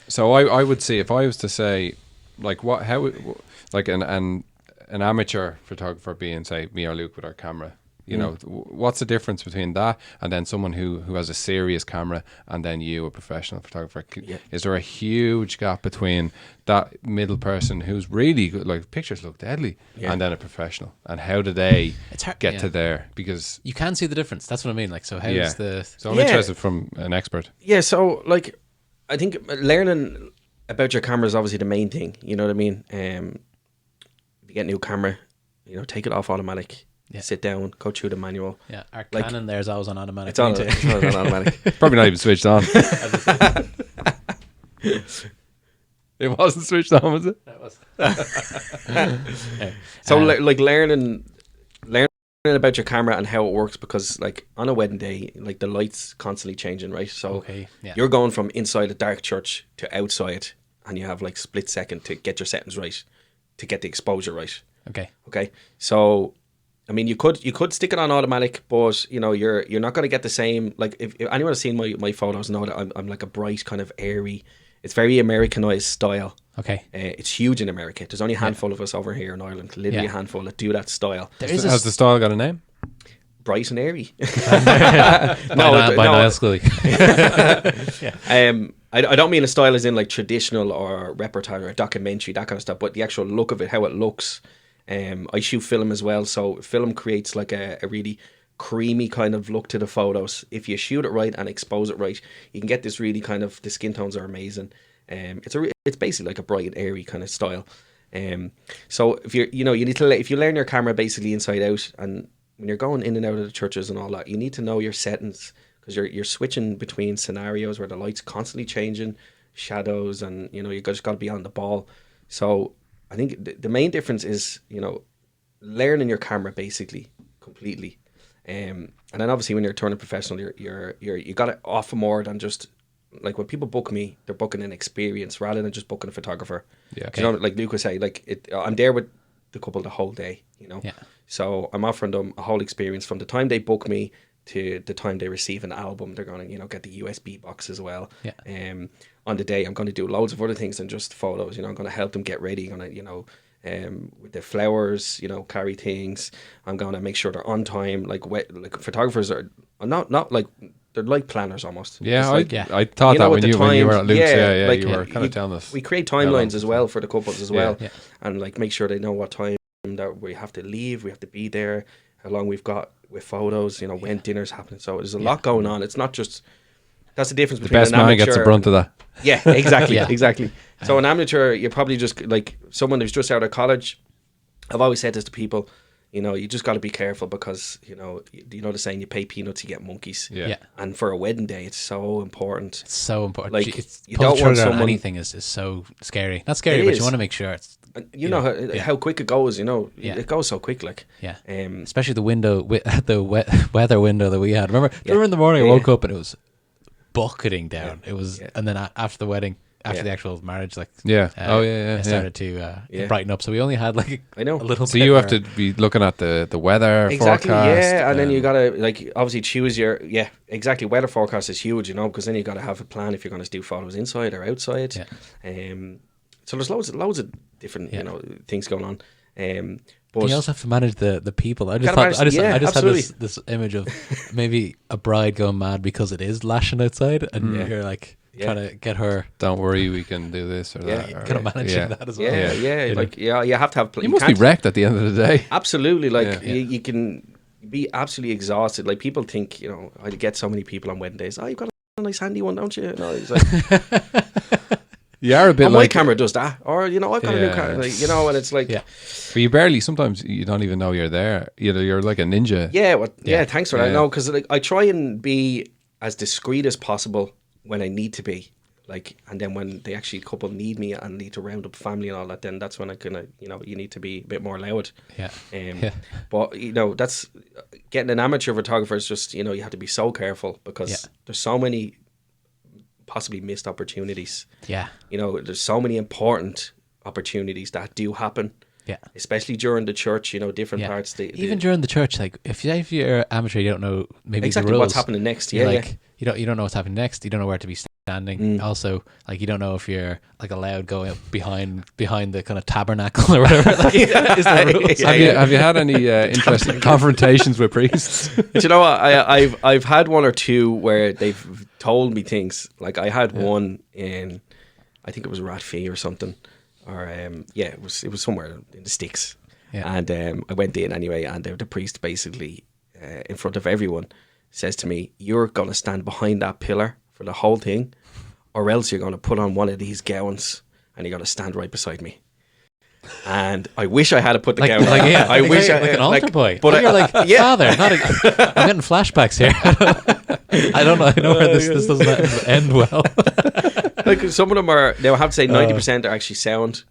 So I would say if I was to say like like an amateur photographer being say me or Luke with our camera. You know, what's the difference between that and then someone who has a serious camera and then you, a professional photographer? Is there a huge gap between that middle person who's really good, like pictures look deadly, and then a professional? And how do they get to there? Because you can see the difference. That's what I mean. Like, so how's the... So I'm interested from an expert. Yeah, so like, I think learning about your camera is obviously the main thing. You know what I mean? If you get a new camera, you know, take it off automatic. Sit down, go through the manual. Yeah, our Canon there's always on automatic. It's always on automatic. Probably not even switched on. It wasn't switched on, was it? That was. So like learning about your camera and how it works, because like on a wedding day, like the light's constantly changing, right? So you're going from inside a dark church to outside, and you have like split second to get your settings right, to get the exposure right. Okay. So I mean, you could stick it on automatic, but you know you're not going to get the same. Like if anyone has seen my photos, know that I'm like a bright kind of airy. It's very Americanized style. Okay, it's huge in America. There's only a handful of us over here in Ireland, literally a handful that do that style. Has the style got a name? bright and airy. By Niall Scully. I don't mean a style as in like traditional or repertoire or documentary, that kind of stuff, but the actual look of it, how it looks. I shoot film as well, so film creates like a really creamy kind of look to the photos. If you shoot it right and expose it right, you can get this really kind of, the skin tones are amazing. It's basically like a bright and airy kind of style. So if you need to, if you learn your camera basically inside out, and when you're going in and out of the churches and all that, you need to know your settings, because you're switching between scenarios where the light's constantly changing, shadows, and you just got to be on the ball. So I think the main difference is learning your camera basically completely, and then obviously when you're turning professional, you got to offer more than just, like, when people book me, they're booking an experience rather than just booking a photographer. Yeah. Okay. Like Luke would say, I'm there with the couple the whole day, Yeah. So I'm offering them a whole experience from the time they book me to the time they receive an album. They're going to, get the USB box as well. Yeah. On the day, I'm going to do loads of other things than just photos. I'm going to help them get ready. I'm going to, with the flowers, carry things. I'm going to make sure they're on time. Like photographers are not like, they're like planners almost. Yeah, like, I thought that when you were at Luke's. Yeah, like, you were kind of telling us. We create timelines as well for the couples as well, Yeah. and like make sure they know what time that we have to leave, we have to be there, how long we've got with photos, when dinner's happening. So there's a lot going on. It's not just, that's the difference between best an amateur. man gets the brunt of that. Yeah, exactly, Yeah. exactly. So an amateur, you're probably just like someone who's just out of college. I've always said this to people, you just got to be careful, because you know the saying, you pay peanuts, you get monkeys. Yeah. And for a wedding day, it's so important. It's so important. Like, you don't don't want someone, someone. anything is so scary. Not scary, It but is. you want to make sure it's How quick it goes. Yeah. It goes so quick. Like, especially the window, the weather window that we had. Remember in the morning I woke up and it was bucketing down. It was, and then after the wedding, after the actual marriage, like it started to brighten up. So we only had like I know. a little. So bit you have where- to be looking at the weather exactly, forecast. yeah, and then you gotta like obviously choose your exactly. Weather forecast is huge, because then you gotta have a plan if you're gonna do photos inside or outside. So there's loads of different things going on. But you also have to manage the people. I just Gotta thought, manage- I just had absolutely. this image of maybe a bride going mad because it is lashing outside, and you're like trying to get her. Don't worry, we can do this or that. Or, Kind of managing that as well. you have to have. You must be wrecked at the end of the day. Absolutely, like you can be absolutely exhausted. Like people think, I get so many people on wedding days. Oh, you've got a nice handy one, don't you? No, it's like, You are a bit my like camera does that, or I've got a new camera, like, and it's like, but you barely. Sometimes you don't even know you're there. You're like a ninja. Thanks for that. No, because like I try and be as discreet as possible when I need to be, like, and then when the actually couple need me and need to round up family and all that, then that's when I kind of, you need to be a bit more loud. But that's getting an amateur photographer is just, you have to be so careful, because there's so many possibly missed opportunities. There's so many important opportunities that do happen. Especially during the church, different parts. Even during the church, like if you're amateur, you don't know maybe exactly the rules. what's happening next. You're like, you don't know what's happening next. You don't know where to be standing. Also, like, you don't know if you're like allowed going up behind the kind of tabernacle or whatever. Like, is the rules. Have you had any interesting confrontations with priests? Do you know what? I've had one or two where they've told me things. Like I had one in, I think it was Rathfee or something, or it was somewhere in the sticks. And I went in anyway, and the priest basically in front of everyone says to me, "You're going to stand behind that pillar for the whole thing, or else you're going to put on one of these gowns and you're going to stand right beside me." And I wish I had put the gown on. I wish I like an altar boy. But You're like, Father, I'm getting flashbacks here. I don't know. I know where this doesn't end well. Like some of them are, they'll have to say 90% are actually sound.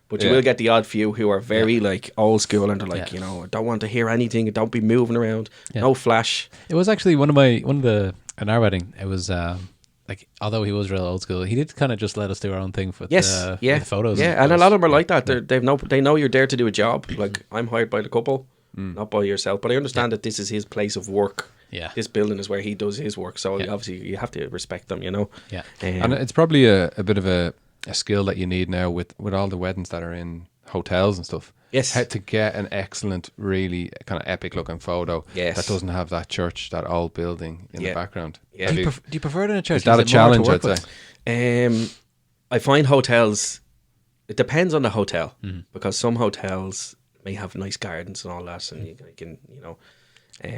But you will get the odd few who are very like old school, and they're like, I don't want to hear anything. Don't be moving around. No flash. It was actually in our wedding. It was like, although he was real old school, he did kind of just let us do our own thing with with photos. And a lot of them are like that. They know you're there to do a job. Like, I'm hired by the couple, not by yourself. But I understand that this is his place of work. This building is where he does his work. So obviously you have to respect them, And it's probably a bit of a skill that you need now with all the weddings that are in hotels and stuff. Yes. How to get an excellent, really kind of epic looking photo that doesn't have that church, that old building in the background. Yeah. Do you prefer it in a church? Is that a challenge, I'd say? I find hotels, it depends on the hotel, because some hotels may have nice gardens and all that, and you can,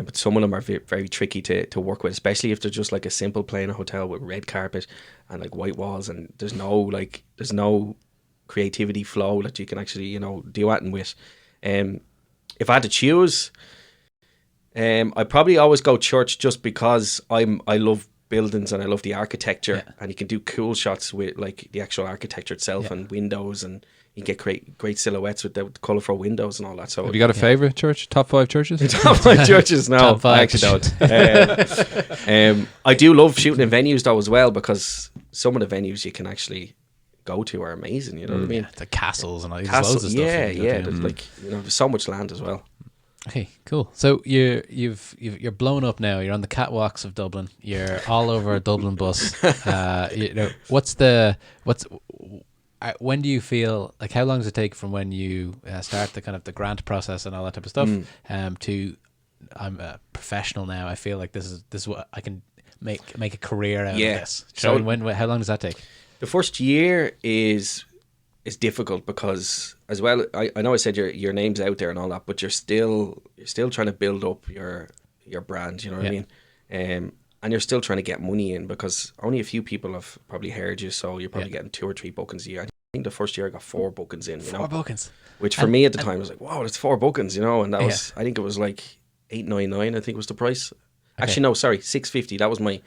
but some of them are very, very tricky to work with, especially if they're just like a simple plain hotel with red carpet and like white walls, and there's no creativity flow that you can actually do anything with. If I had to choose, I probably always go church, just because I love buildings and I love the architecture, and you can do cool shots with like the actual architecture itself and windows, and you can get great silhouettes with the colourful windows and all that. So have you got a favourite church? Top 5 churches? Top 5 churches? No, Top 5. I actually don't. I do love shooting in venues though as well, because some of the venues you can actually go to are amazing. You know what I mean? Yeah, the castles and all these loads of stuff. Yeah. There's there's so much land as well. Okay, cool. So you're blown up now. You're on the catwalks of Dublin. You're all over a Dublin bus. When do you feel like, how long does it take from when you start the kind of the grant process and all that type of stuff to I'm a professional now, I feel like this is what I can make a career out of this. So how long does that take? The first year is difficult, because as well, I know I said your name's out there and all that, but you're still trying to build up your brand, you know what I mean? And you're still trying to get money in, because only a few people have probably heard you, so you're probably getting 2 or 3 bookings a year. I think the first year I got 4 bookings in. 4 bookings, which for me at the time was like, wow, that's 4 bookings, and that was, I think it was like $899. I think was the price. Okay. Actually, no, sorry, $650. That was my.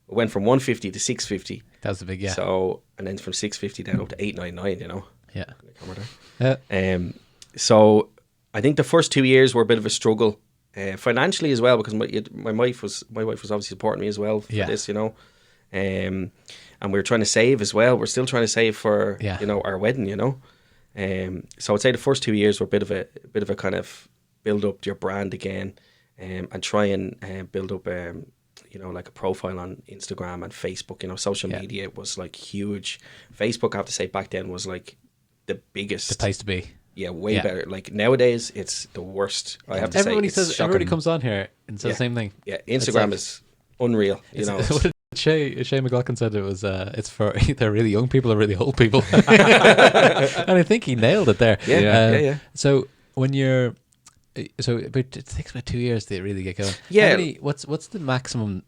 It went from $150 to $650. That was the big So, and then from $650 down up to $899. Yeah. So I think the first 2 years were a bit of a struggle, financially as well, because my wife was obviously supporting me as well for this, and we were trying to save as well. We're still trying to save for our wedding, so I'd say the first 2 years were a bit of a kind of build up your brand again, and try and build up like a profile on Instagram and Facebook. Social media was like huge. Facebook, I have to say, back then was like the biggest, the place to be. Yeah, way better. Like nowadays, it's the worst. I have to say, everybody comes on here and says the same thing. Yeah, Instagram is unreal. What did Shay McLaughlin said? It was it's for either really young people or really old people, and I think he nailed it there. Yeah. So when you're it takes about 2 years to really get going. Yeah. What's the maximum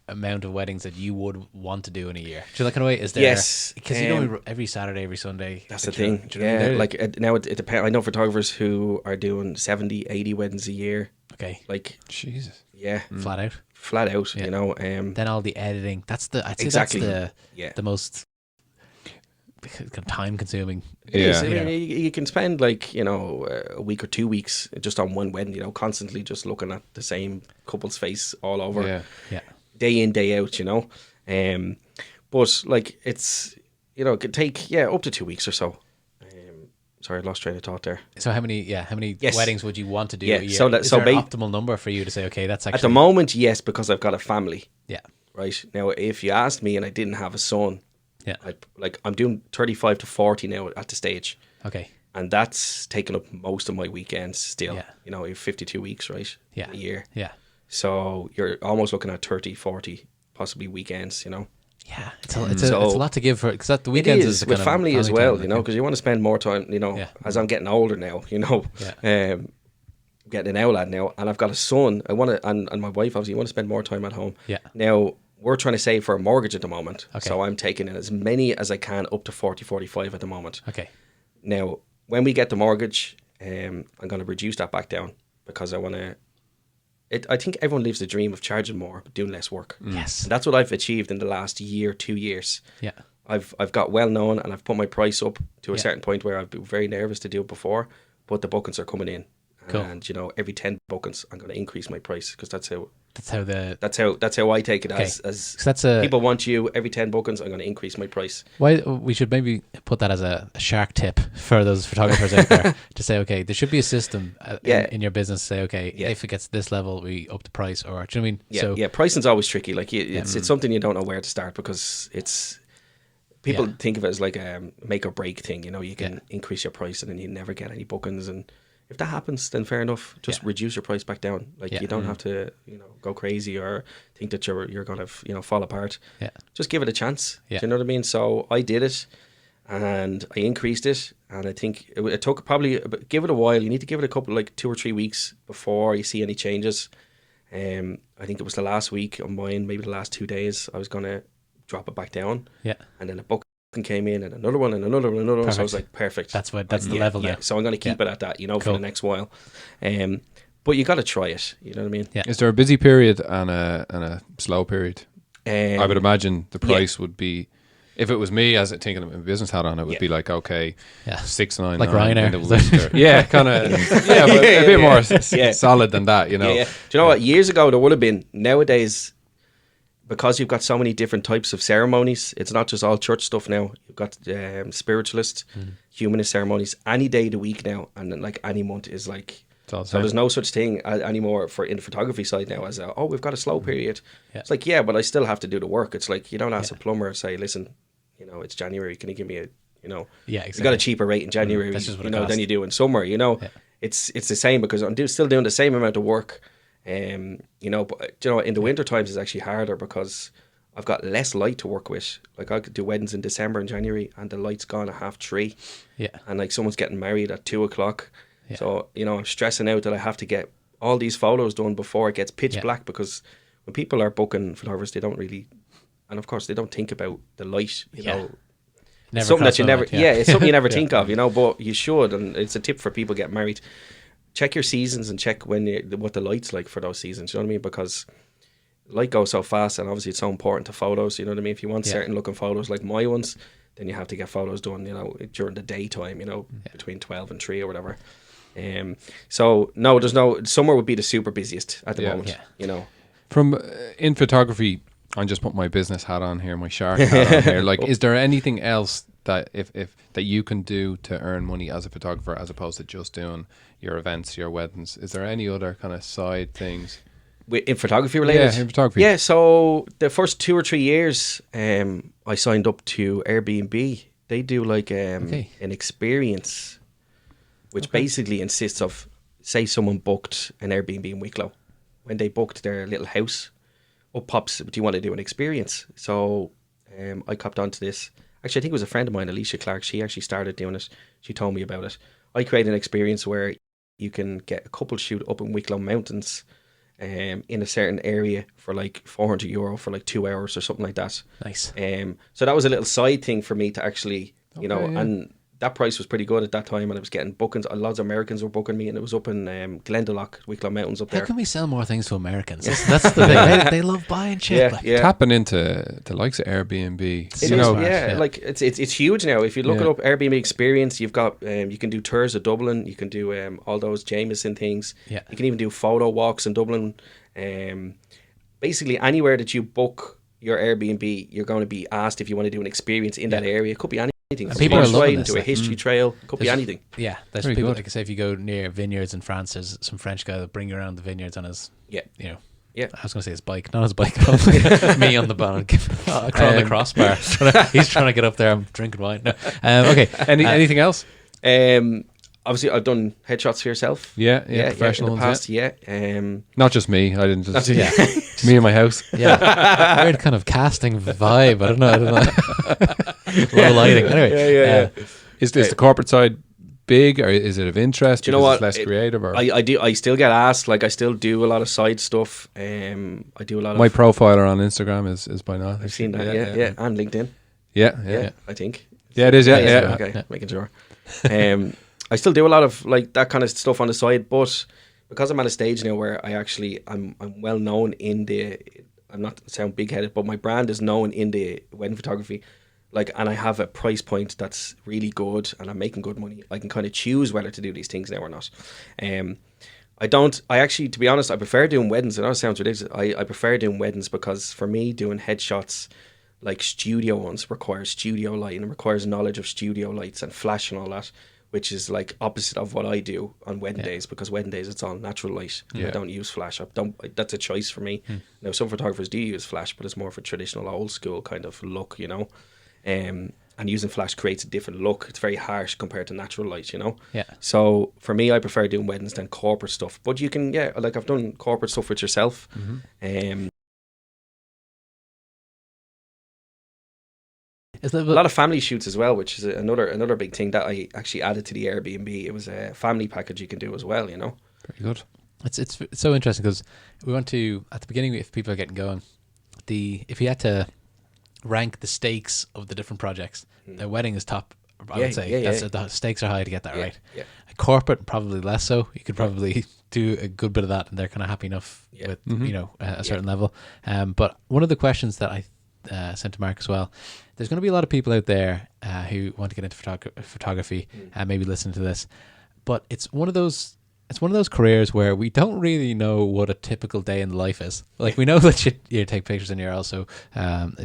amount of weddings that you would want to do in a year? Do you like in a way? Is there? Yes, because every Saturday, every Sunday. That's the thing. Now it depends. I know photographers who are doing 70, 80 weddings a year. Okay. Like Jesus. Yeah. Flat out. Then all the editing. I'd say that's the most time consuming. Yeah. You can spend like a week or 2 weeks just on one wedding. Constantly just looking at the same couple's face all over. Yeah. Day in, day out, but like it's it could take up to 2 weeks or so. Sorry, I lost train of thought there. So how many weddings would you want to do a year? So is there an optimal number for you to say, okay, that's actually at the moment, yes, because I've got a family. Yeah. Right now, if you asked me and I didn't have a son, yeah, I'm doing 35 to 40 now at the stage. Okay. And that's taking up most of my weekends still. Yeah. You're 52 weeks, right? Yeah. A year. Yeah. So you're almost looking at 30, 40, possibly weekends, Yeah, it's a lot to give for, because the weekends is with family as well, because you want to spend more time, as I'm getting older now, getting an old lad now, and I've got a son, I want to, and my wife obviously want to spend more time at home. Yeah. Now, we're trying to save for a mortgage at the moment, okay. So I'm taking in as many as I can, up to 40, 45 at the moment. Okay. Now, when we get the mortgage, I'm going to reduce that back down, because I want to. I think everyone lives the dream of charging more but doing less work. Yes. And that's what I've achieved in the last 2 years. Yeah. I've got well known, and I've put my price up to a certain point where I've been very nervous to do it before, but the bookings are coming in. Cool. And every 10 bookings I'm going to increase my price, because that's how I take it. Okay. as that's people want you. Every 10 bookings I'm going to increase my price. Why we should maybe put that as a shark tip for those photographers out there to say, okay, there should be a system in your business to say, okay, if it gets to this level, we up the price, or do you know what I mean? Pricing's always tricky. Like it's something you don't know where to start, because it's people think of it as like a make or break thing. You know, you can increase your price and then you never get any bookings. And if that happens, then fair enough. Just reduce your price back down. Like you don't have to, go crazy or think that you're gonna, fall apart. Yeah. Just give it a chance. Yeah. Do you know what I mean? So I did it, and I increased it, and I think it took probably give it a while. You need to give it a couple, like 2 or 3 weeks before you see any changes. I think it was the last week of mine, maybe the last 2 days, I was gonna drop it back down. Yeah. And then a booking came in, and another one, and another one, and another one. So I was like, perfect. That's the level now. So I'm going to keep it at that, for the next while. But you got to try it. You know what I mean? Yeah. Is there a busy period and a slow period? I would imagine the price would be. If it was me, as thinking of a business hat on, it would be like, okay, 699, like Ryanair. Yeah, kind of, but a bit more solid than that, Yeah. Do you know what? Years ago, there would have been. Nowadays, because you've got so many different types of ceremonies, it's not just all church stuff now. You've got spiritualist, humanist ceremonies any day of the week now, and then, like any month is like. So there's no such thing anymore in the photography side now as we've got a slow period. Yeah. It's like, but I still have to do the work. It's like you don't ask a plumber, say, listen, it's January, can you give me a, exactly. You got a cheper rate in January, than you do in summer. It's the same because I'm still doing the same amount of work. But in the winter times it's actually harder because I've got less light to work with. Like I could do weddings in December and January, and the light's gone at 3:30. Yeah, and like someone's getting married at 2:00. Yeah. So I'm stressing out that I have to get all these photos done before it gets pitch black, because when people are booking photographers, they don't really, and of course they don't think about the light. It's something that you never, it's something you never think of. But you should, and it's a tip for people getting married. Check your seasons and check what the light's like for those seasons. You know what I mean? Because light goes so fast, and obviously it's so important to photos. You know what I mean? If you want certain looking photos like my ones, then you have to get photos done. During the daytime. Between 12 and 3 or whatever. So no, summer would be the super busiest at the moment. Yeah. From in photography, I'm just put my business hat on here, my shark hat on here. Like, is there anything else that if that you can do to earn money as a photographer as opposed to just doing your events, your weddings? Is there any other kind of side things in photography related? Yeah, in photography. Yeah, so the first 2 or 3 years, I signed up to Airbnb. They do like an experience, which basically consists of, say someone booked an Airbnb in Wicklow. When they booked their little house, up pops, do you want to do an experience? So I copped onto this. Actually, I think it was a friend of mine, Alicia Clark. She actually started doing it. She told me about it. I created an experience where you can get a couple shoot up in Wicklow Mountains in a certain area for like €400 for like 2 hours or something like that. Nice. So that was a little side thing for me to actually, and that price was pretty good at that time, and I was getting bookings. Lots of Americans were booking me, and it was up in Glendalough, Wicklow Mountains up there. How can we sell more things to Americans? That's the thing. They love buying shit. Tapping into the likes of Airbnb. Like it's huge now. If you look it up, Airbnb Experience, you've got you can do tours of Dublin. You can do all those Jameson things. Yeah. You can even do photo walks in Dublin. Basically, anywhere that you book your Airbnb, you're going to be asked if you want to do an experience in that area. It could be anything. People are loving this. Into a history trail. Could be anything. Yeah, there's very people. Like I say, if you go near vineyards in France, there's some French guy that'll bring you around the vineyards on his. Yeah. I was going to say his bike, not his bike. Me on the bonnet, crawling the crossbar. He's trying to get up there. I'm drinking wine. No. Okay. Anything else? Obviously, I've done headshots for yourself. Yeah, professional in the past. Not just me. I didn't just. Me in my house. Yeah, weird kind of casting vibe. I don't know. Low lighting. Anyway, is the corporate side big, or is it of interest? Do you know what? It's less creative. Or? I do. I still get asked. Like I still do a lot of side stuff. I do a lot of. My profiler on Instagram is by now. I've seen that. Yeah, and LinkedIn. Yeah. I think. Yeah, it is. Yeah. Okay, making sure. I still do a lot of like that kind of stuff on the side, but because I'm at a stage now where I'm well known in the, I'm not sound big headed, but my brand is known in the wedding photography, like, and I have a price point that's really good, and I'm making good money. I can kind of choose whether to do these things now or not. I actually, to be honest, I prefer doing weddings. I know it sounds ridiculous. I prefer doing weddings because for me, doing headshots, like studio ones, requires studio light and requires knowledge of studio lights and flash and all that, which is like opposite of what I do on wedding days, because wedding days it's all natural light. I don't use flash. That's a choice for me. Now some photographers do use flash, but it's more for traditional old school kind of look, And using flash creates a different look. It's very harsh compared to natural light, you know? Yeah. So for me, I prefer doing weddings than corporate stuff. But you can, like I've done corporate stuff with yourself. A lot of family shoots as well, which is another big thing that I actually added to the Airbnb. It was a family package you can do as well, you know? Very good. It's so interesting because we want to, at the beginning, if people are getting going, if you had to rank the stakes of the different projects, the wedding is top. I would say the stakes are high to get that right. Yeah. A corporate, probably less so. You could probably do a good bit of that, and they're kind of happy enough with a certain level. But one of the questions that I sent to Mark as well, there's going to be a lot of people out there who want to get into photography and maybe listen to this, but it's one of those careers where we don't really know what a typical day in life is. Like, we know that you take pictures and you're also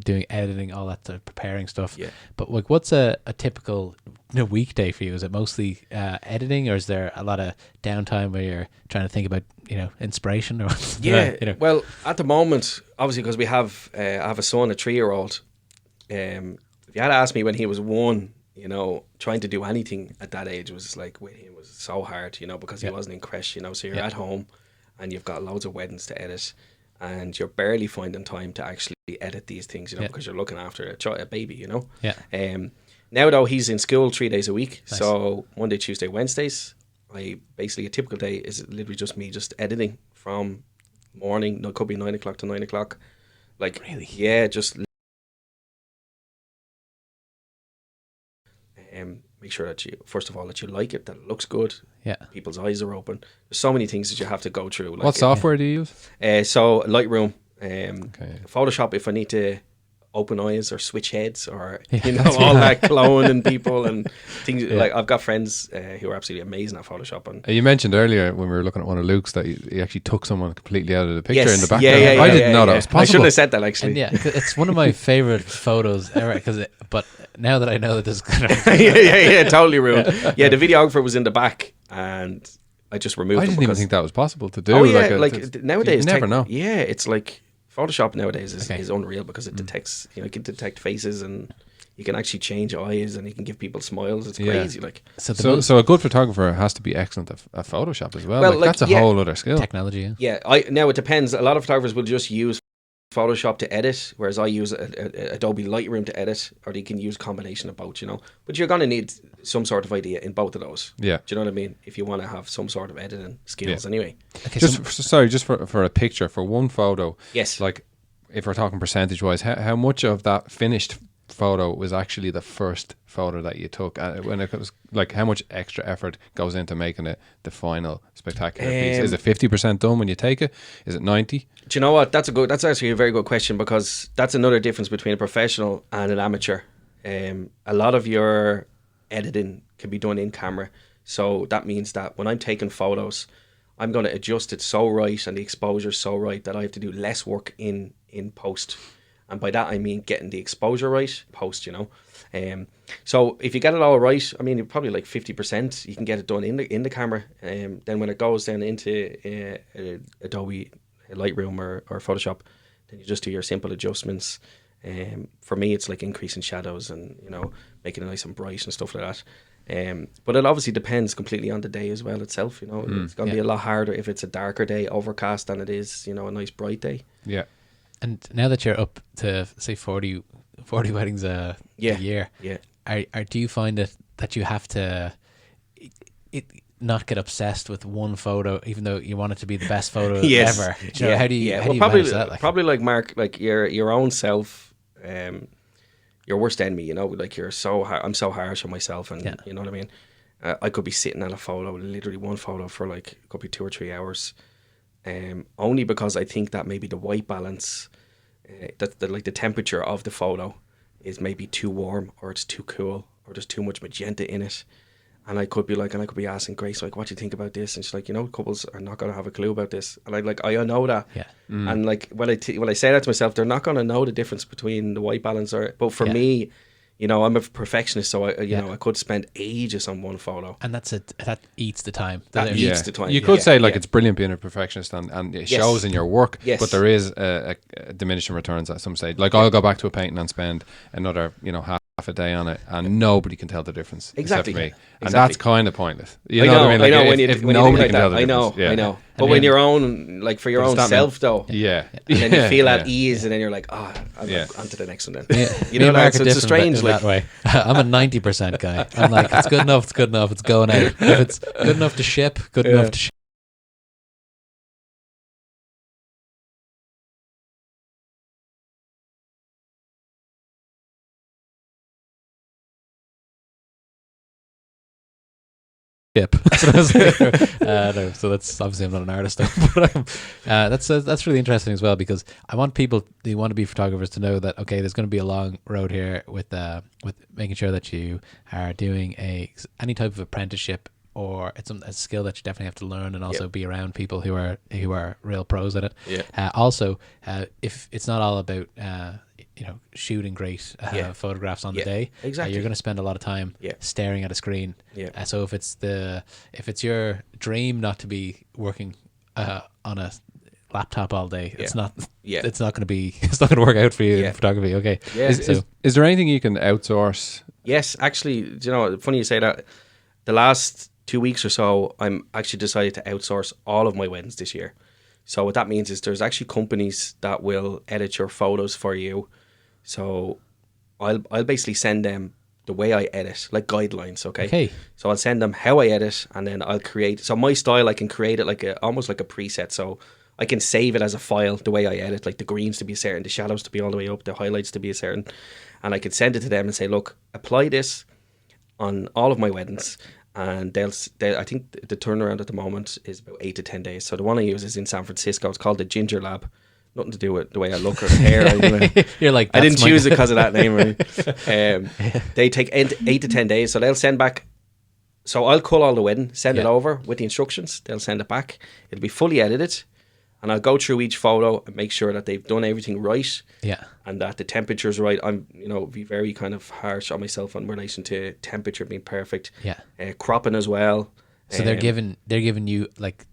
doing editing, all that preparing stuff. Yeah. But like, what's a typical weekday for you? Is it mostly editing, or is there a lot of downtime where you're trying to think about inspiration or Well, at the moment, obviously, because I have a son, a 3-year-old. If you had asked me when he was 1, trying to do anything at that age was like, with him, was so hard, because he wasn't in creche, so you're at home and you've got loads of weddings to edit, and you're barely finding time to actually edit these things, because you're looking after a baby, Now though, he's in school 3 days a week. Nice. So Monday, Tuesday, Wednesdays, a typical day is literally just me just editing from morning. No, it could be 9 o'clock to 9 o'clock. Like, really? Yeah, just make sure that first of all, that you like it, that it looks good. Yeah. People's eyes are open. There's so many things that you have to go through. What software do you use? So Lightroom, Photoshop if I need to open eyes or switch heads or all that cloning people and things. Like, I've got friends who are absolutely amazing at Photoshop. And you mentioned earlier when we were looking at one of Luke's that he actually took someone completely out of the picture in the background. I didn't know that was possible. I shouldn't have said that, actually. And it's one of my favorite photos ever, but now that I know that this is gonna totally ruined. Yeah, the videographer was in the back and I just removed him. I didn't even think that was possible to do. Oh yeah, nowadays you never know. Yeah, it's like Photoshop nowadays is unreal because it detects, you can detect faces and you can actually change eyes and you can give people smiles. It's crazy. Like, so a good photographer has to be excellent at Photoshop as well. That's a whole other skill. Technology. Yeah. Now it depends. A lot of photographers will just use Photoshop to edit, whereas I use Adobe Lightroom to edit, or you can use a combination of both, But you're going to need some sort of idea in both of those. Yeah. Do you know what I mean? If you want to have some sort of editing skills anyway. Okay, just for a picture, for one photo. Yes. Like, if we're talking percentage-wise, how much of that finished photo was actually the first photo that you took? When it was like, how much extra effort goes into making it the final spectacular piece? Is it 50% done when you take it? Is it 90? Do you know what? That's actually a very good question, because that's another difference between a professional and an amateur. A lot of your editing can be done in camera, so that means that when I'm taking photos, I'm going to adjust it so right and the exposure so right that I have to do less work in post. And by that I mean getting the exposure right post, So if you get it all right, I mean, probably like 50% you can get it done in the camera. Then when it goes then into Adobe Lightroom or Photoshop, then you just do your simple adjustments. For me, it's like increasing shadows and making it nice and bright and stuff like that. But it obviously depends completely on the day as well itself. It's going to be a lot harder if it's a darker day, overcast, than it is a nice bright day. Yeah. And now that you're up to, say, 40 weddings a year, do you find that you have to not get obsessed with one photo, even though you want it to be the best photo ever? How do you manage that? Probably like Mark, like your own self, your worst enemy. Like, I'm so harsh on myself, and you know what I mean. I could be sitting at a photo, literally one photo, for like, it could be 2 or 3 hours. Only because I think that maybe the white balance, that the temperature of the photo is maybe too warm, or it's too cool, or there's too much magenta in it. And I could be asking Grace, like, what do you think about this? And she's like, couples are not going to have a clue about this. And I'm like, I know that. Yeah. And like, when I say that to myself, they're not going to know the difference between the white balance but for me, I'm a perfectionist, so I could spend ages on one photo, and that eats the time. That eats the time. You could say it's brilliant being a perfectionist, and it shows in your work. Yes. But there is a diminishing returns at some stage. Like, I'll go back to a painting and spend another half half a day on it, and nobody can tell the difference Exactly. except me. And Exactly. that's kind of pointless. You I know know, what I mean? Like, I know. if, When you if think nobody like can tell that, the I know, difference. Yeah. I know. But And when then- your own, like for your But own it's that self, though, Yeah. and then you feel at Yeah. ease, and then you're like, oh, I'm Yeah. on to the next one then. Me You know, and Mark like, are so it's a different strange, in like, that way. I'm a 90% guy. I'm like, it's good enough, it's good enough, it's going out. If it's good enough to ship, good enough to ship. That's what I was saying. No, so that's obviously I'm not an artist, though, but that's really interesting as well, because I want people who want to be photographers to know that okay, there's going to be a long road here with making sure that you are doing any type of apprenticeship, or it's a skill that you definitely have to learn, and also be around people who are real pros at it. Yeah. Also, if it's not all about shooting great photographs on the day, Exactly. you're going to spend a lot of time staring at a screen. So if it's your dream not to be working on a laptop all day, it's not going to work out for you in photography. Okay. Yeah. Is there anything you can outsource? Yes, actually, funny you say that. The last 2 weeks or so, I'm actually decided to outsource all of my weddings this year. So what that means is there's actually companies that will edit your photos for you. So I'll basically send them the way I edit, like guidelines, okay? So I'll send them how I edit, and then I'll create. So my style, I can create it like almost like a preset. So I can save it as a file the way I edit, like the greens to be certain, the shadows to be all the way up, the highlights to be a certain. And I can send it to them and say, look, apply this on all of my weddings. And they'll I think the turnaround at the moment is about 8 to 10 days. So the one I use is in San Francisco. It's called the Ginger Lab. Nothing to do with the way I look or the hair. You're like, I didn't choose it because of that name. Right? They take 8 to 10 days. So they'll send back. So I'll call all the wedding, send it over with the instructions. They'll send it back. It'll be fully edited. And I'll go through each photo and make sure that they've done everything right. And that the temperature's right. I'm, be very kind of harsh on myself in relation to temperature being perfect. Cropping as well. So they're giving you like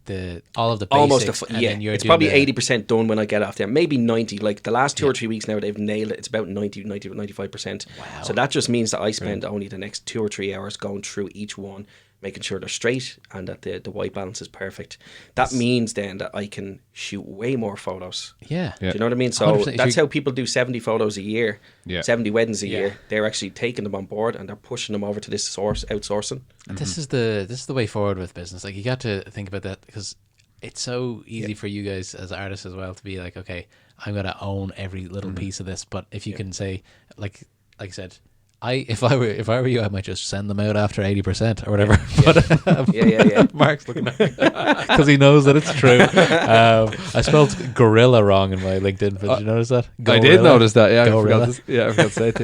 all of the basics. Almost, it's probably 80% done when I get off there. Maybe 90. Like the last 2 or 3 weeks now, they've nailed it. It's about 95%. Wow. So that just means that I spend only the next 2 or 3 hours going through each one, making sure they're straight and that the white balance is perfect. That means then that I can shoot way more photos. Do you know what I mean? So that's how people do 70 photos a year, 70 weddings a year. They're actually taking them on board and they're pushing them over to this outsourcing. And this is the way forward with business. Like, you got to think about that, because it's so easy for you guys as artists as well to be like, okay, I'm going to own every little piece of this. But if you can say, like I said, if I were you, I might just send them out after 80% or whatever. But Mark's looking at me because he knows that it's true. I spelled gorilla wrong in my LinkedIn. Did you notice that? I did notice that. Yeah, I forgot to say it.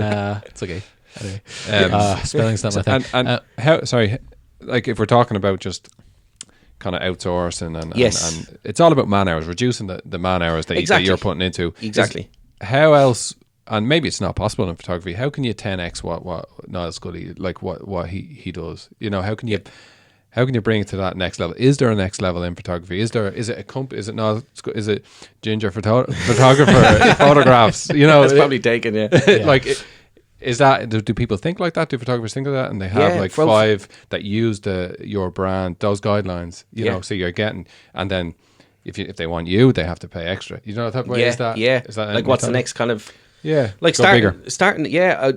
It's okay. Anyway, spelling's not my thing. And how? Sorry, like if we're talking about just kind of outsourcing and it's all about man hours, reducing the man hours that you're putting into. Exactly. How else? And maybe it's not possible in photography. How can you 10x what Niall Scully, like what he does? How can you bring it to that next level? Is there a next level in photography? Is it a company? Is it Ginger photographer photographs? It's probably taken. Like, is that? Do people think like that? Do photographers think of that? And they have 5 that use your brand, those guidelines. So you're getting, and then if they want you, they have to pay extra. You know that way? Is that like what's the next kind of? Like starting.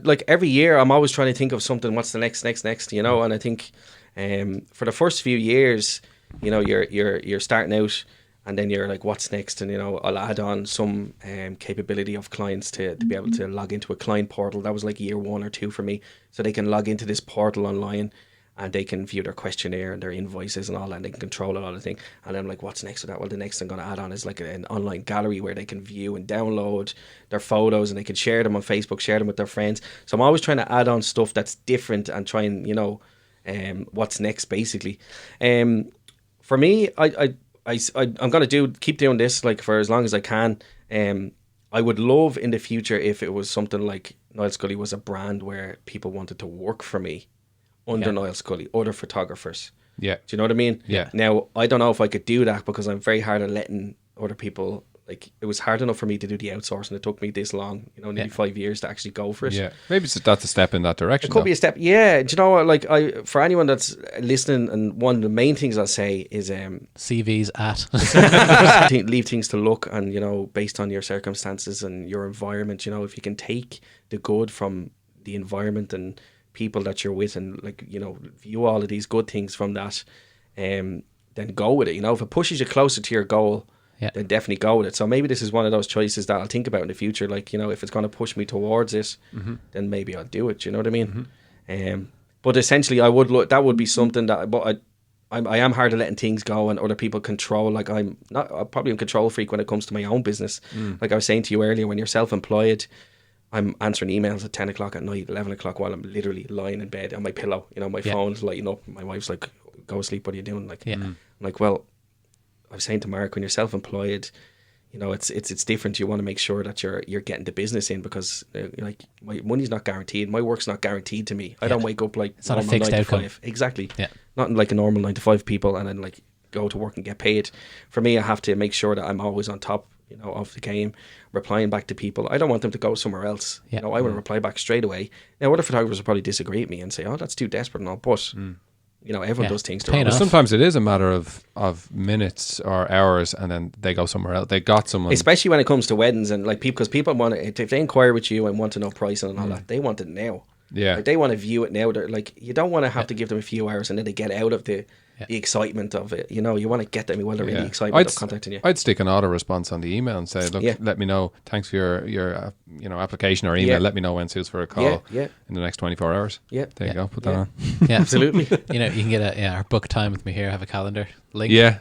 Like every year, I'm always trying to think of something. What's the next? And I think, for the first few years, you're starting out, and then you're like, what's next? And I'll add on some capability of clients to be able to log into a client portal. That was like year 1 or 2 for me, so they can log into this portal online. And they can view their questionnaire and their invoices and all that, and they can control a lot of things. And I'm like, what's next to that? Well, the next thing I'm going to add on is like an online gallery where they can view and download their photos, and they can share them on Facebook, share them with their friends. So I'm always trying to add on stuff that's different and try and, what's next, basically. For me, I'm going to keep doing this like for as long as I can. I would love in the future if it was something like Niall Scully was a brand where people wanted to work for me. Under Niall Scully, other photographers. Do you know what I mean? Now, I don't know if I could do that because I'm very hard at letting other people like it was hard enough for me to do the outsourcing. It took me this long, you know, nearly 5 years to actually go for it. Yeah, maybe that's a step in that direction. It could be a step. Yeah, do you know what? Like, for anyone that's listening, and one of the main things I'll say is CVs at leave things to luck, and you know, based on your circumstances and your environment. You know, if you can take the good from the environment and people that you're with, and like, you know, view all of these good things from that, then go with it. You know, if it pushes you closer to your goal, then definitely go with it. So maybe this is one of those choices that I'll think about in the future. Like, you know, if it's going to push me towards it, then maybe I'll do it. You know what I mean? But essentially, I would look. That would be something that. But I am hard at letting things go and other people control. Like, I'm probably a control freak when it comes to my own business. Like I was saying to you earlier, when you're self-employed, I'm answering emails at 10 o'clock at night, 11 o'clock while I'm literally lying in bed on my pillow. You know, my phone's lighting up. My wife's like, "Go to sleep. What are you doing?" Like, I'm like, well. I was saying to Mark, when you're self-employed, you know, it's different. You want to make sure that you're getting the business in, because like, my money's not guaranteed. My work's not guaranteed to me. I don't wake up like it's not a fixed outcome. 9 to 5. Exactly. Yeah. Not like a normal 9 to 5 people, and then like go to work and get paid. For me, I have to make sure that I'm always on top, you know, of the game, replying back to people. I don't want them to go somewhere else. You know, I want to reply back straight away. Now, other photographers will probably disagree with me and say, "Oh, that's too desperate," and all, but. You know, everyone does things to Paying off. Sometimes it is a matter of minutes or hours, and then they go somewhere else. They got someone. Especially when it comes to weddings, and like, people, because people want to, if they inquire with you and want to know pricing and all that, they want it now. Yeah. Like, they want to view it now. They're like, you don't want to have to give them a few hours and then they get out of the excitement of it. You know, you want to get them while they're in the excitement of contacting you. I'd stick an auto response on the email and say, look, let me know. Thanks for your you know, application or email. Let me know when suits for a call in the next 24 hours. Yeah. There you go. Put that on. Yeah, absolutely. You know, you can get our book time with me here. Have a calendar link. Yeah.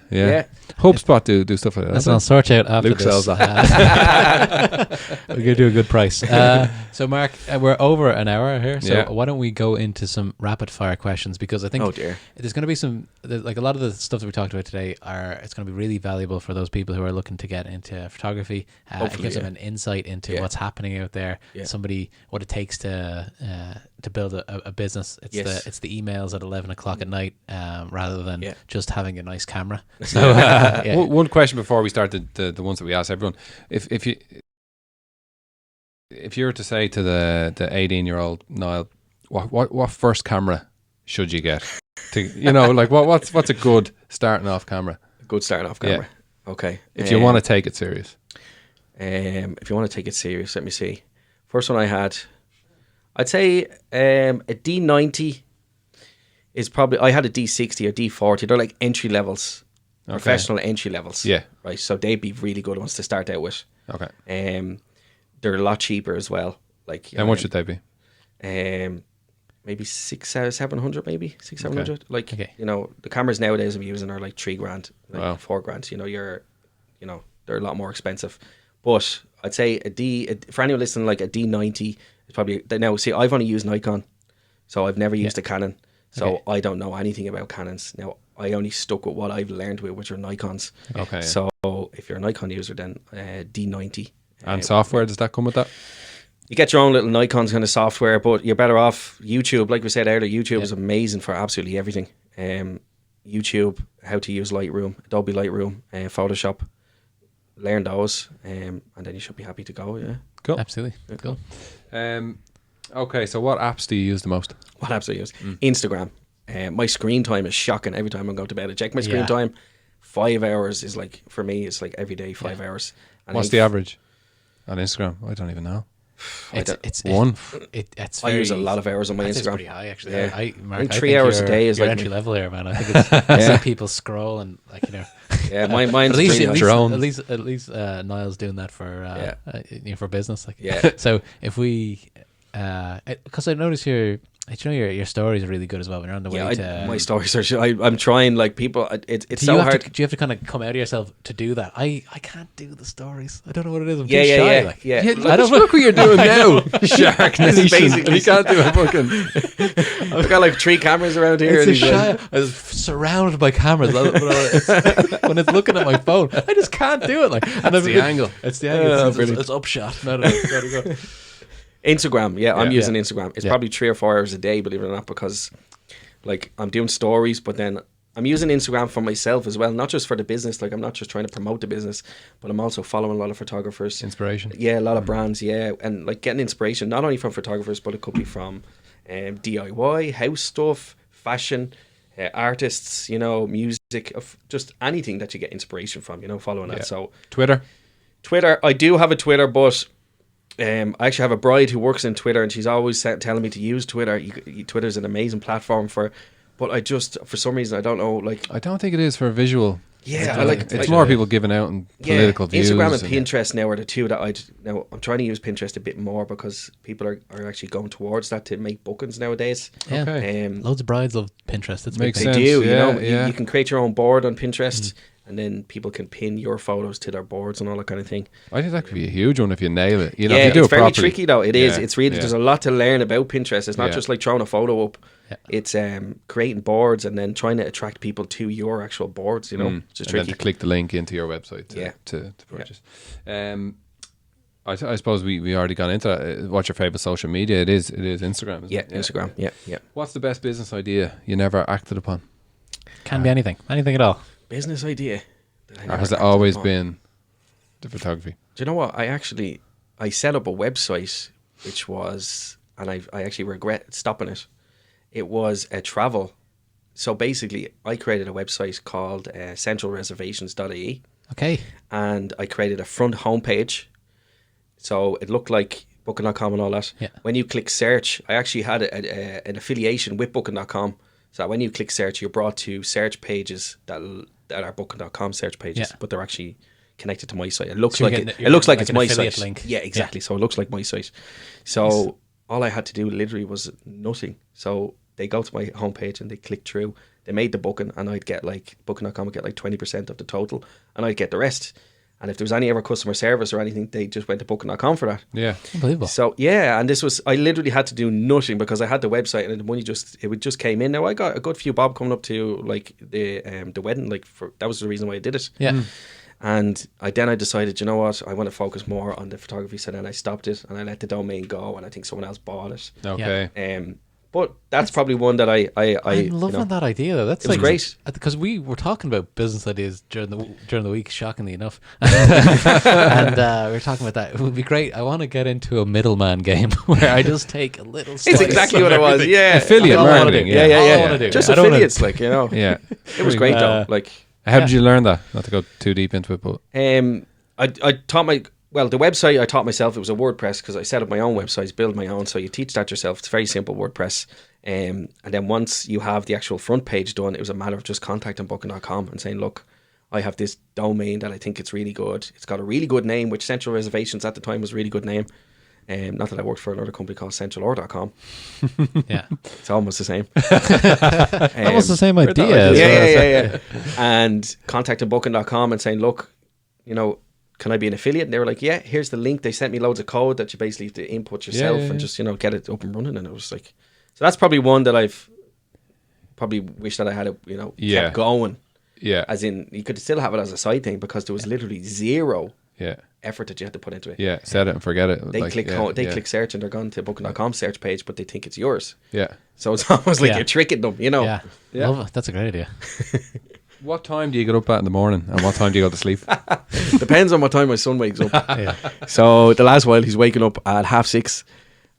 HubSpot do stuff like that. That's what I'll sort out after Luke this. sells that. We're going to do a good price. So, Mark, we're over an hour here. So why don't we go into some rapid fire questions? Because I think there's going to be some, like, a lot of the stuff that we talked about today it's going to be really valuable for those people who are looking to get into photography. It gives them an insight into what's happening out there. Somebody, what it takes to build a business. It's the emails at 11 o'clock at night, rather than just having a nice camera. So one question before we start the ones that we ask everyone: if you were to say to the 18-year-old Niall, what first camera should you get? To, you know, like what's a good starting off camera? A good starting off camera. Okay. If you want to take it serious. If you want to take it serious, let me see. First one I had, I'd say a D90 is probably, I had a D60 or D40. They're like entry levels, professional entry levels. Yeah. Right. So they'd be really good ones to start out with. Okay. They're a lot cheaper as well. Like, how much should they be? Maybe 700, maybe 700. Like, you know, the cameras nowadays I'm using are like $3,000, like $4,000. You know, they're a lot more expensive. But I'd say for anyone listening, like a D90 is probably, now see, I've only used Nikon, so I've never used a Canon, so I don't know anything about Canons. Now, I only stuck with what I've learned with, which are Nikons. Okay. So if you're a Nikon user, then D90. And software, does that come with that? You get your own little Nikon kind of software, but you're better off YouTube. Like we said earlier, YouTube is amazing for absolutely everything. YouTube, how to use Lightroom, Adobe Lightroom, Photoshop. Learn those, and then you should be happy to go. Yeah, cool, absolutely, cool. Okay, so what apps do you use the most? What apps do I use? Instagram. My screen time is shocking every time I go to bed. I check my screen time. 5 hours is like, for me, it's like every day 5 hours. And what's the average on Instagram? I don't even know. It's one. I use a lot of hours on my Instagram. It's pretty high, actually. Yeah. I 3 hours a day is like entry level here, man. I think I see people scroll and, like, you know. Yeah, mine's at least Niall's doing that for for business. Like, so if we, because I notice your stories are really good as well when you're on the way to. My stories are. I'm trying, like, people. It's so hard. Do you have to kind of come out of yourself to do that? I can't do the stories. I don't know what it is. I'm too shy. I don't look what you're doing now. Shark Nation. You can't do a fucking. I've got like 3 cameras around here. I'm surrounded by cameras. When it's looking at my phone, I just can't do it. Like, and it's the angle. It's the angle. It's upshot. No, gotta go. Instagram, I'm using Instagram. It's probably 3 or 4 hours a day, believe it or not, because like I'm doing stories, but then I'm using Instagram for myself as well, not just for the business. Like I'm not just trying to promote the business, but I'm also following a lot of photographers. Inspiration. Yeah, a lot of brands. Yeah, and like getting inspiration not only from photographers, but it could be from DIY, house stuff, fashion, artists. You know, music, of just anything that you get inspiration from. You know, following that. So Twitter. I do have a Twitter, but I actually have a bride who works in Twitter, and she's always telling me to use Twitter. Twitter's an amazing platform but I just, for some reason, I don't know, like... I don't think it is for a visual. Yeah, it's more people giving out and political views. Instagram and Pinterest now are the two that I'm trying to use Pinterest a bit more because people are actually going towards that to make bookings nowadays. Yeah. Okay. Loads of brides love Pinterest. It's Makes They sense. do, Yeah. you can create your own board on Pinterest, and then people can pin your photos to their boards and all that kind of thing. I think that could be a huge one if you nail it. If Yeah, you do it's it very properly. tricky though. It is. Yeah, It's really, there's a lot to learn about Pinterest. It's not just like throwing a photo up. Yeah. It's creating boards and then trying to attract people to your actual boards, you know, which is and tricky. then to click the link into your website to purchase. I suppose we already gone into that. What's your favorite social media? It is Instagram. Isn't it? Instagram. Yeah. What's the best business idea you never acted upon? Can be anything at all. Business idea. Or has it always been the photography? Do you know what? I set up a website which was, and I actually regret stopping it. It was a travel. So basically, I created a website called centralreservations.ie. Okay. And I created a front homepage. So it looked like Booking.com and all that. Yeah. When you click search, I actually had an affiliation with Booking.com. So when you click search, you're brought to search pages that are Booking.com search pages, but they're actually connected to my site. It looks like it's my site. Link. Yeah, exactly. So it looks like my site. So all I had to do literally was nothing. So they go to my homepage and they click through. They made the booking, and I'd get like Booking.com would get like 20% of the total, and I'd get the rest. And if there was any ever customer service or anything, they just went to Booking.com for that. Yeah, Unbelievable. So yeah, and I literally had to do nothing because I had the website, and the money just came in. Now I got a good few bob coming up to like the wedding, that was the reason why I did it. Yeah. And I decided, you know what, I want to focus more on the photography. So then I stopped it and I let the domain go, and I think someone else bought it. okay. But that's probably one that I'm loving that idea though. That's it was great because we were talking about business ideas during the week, shockingly enough, and we were talking about that. It would be great. I want to get into a middleman game where I just take a little. It's exactly what it was. Yeah, affiliate marketing. Yeah. Just affiliates, like Yeah, it was great though. Like, how did you learn that? Not to go too deep into it, but I taught the website I taught myself. It was a WordPress because I set up my own websites, build my own. So you teach that yourself. It's very simple WordPress. And then once you have the actual front page done, it was a matter of just contacting Booking.com and saying, look, I have this domain that I think it's really good. It's got a really good name, which Central Reservations at the time was a really good name. Not that I worked for another company called CentralOr.com. Yeah. It's almost the same. Almost the same idea. Yeah. And contacting Booking.com and saying, look, you know, can I be an affiliate? And they were like, yeah, here's the link. They sent me loads of code that you basically have to input yourself and just, you know, get it up and running. And it was like, so that's probably one that I've probably wished that I had it, you know, kept going. Yeah. As in, you could still have it as a side thing because there was literally zero effort that you had to put into it. Yeah, set it and forget it. They click search and they're gone to Booking.com search page, but they think it's yours. Yeah. So it's almost like you're tricking them, you know. Yeah. Love it. That's a great idea. What time do you get up at in the morning, and what time do you go to sleep? Depends on what time my son wakes up. So the last while he's waking up at 6:30,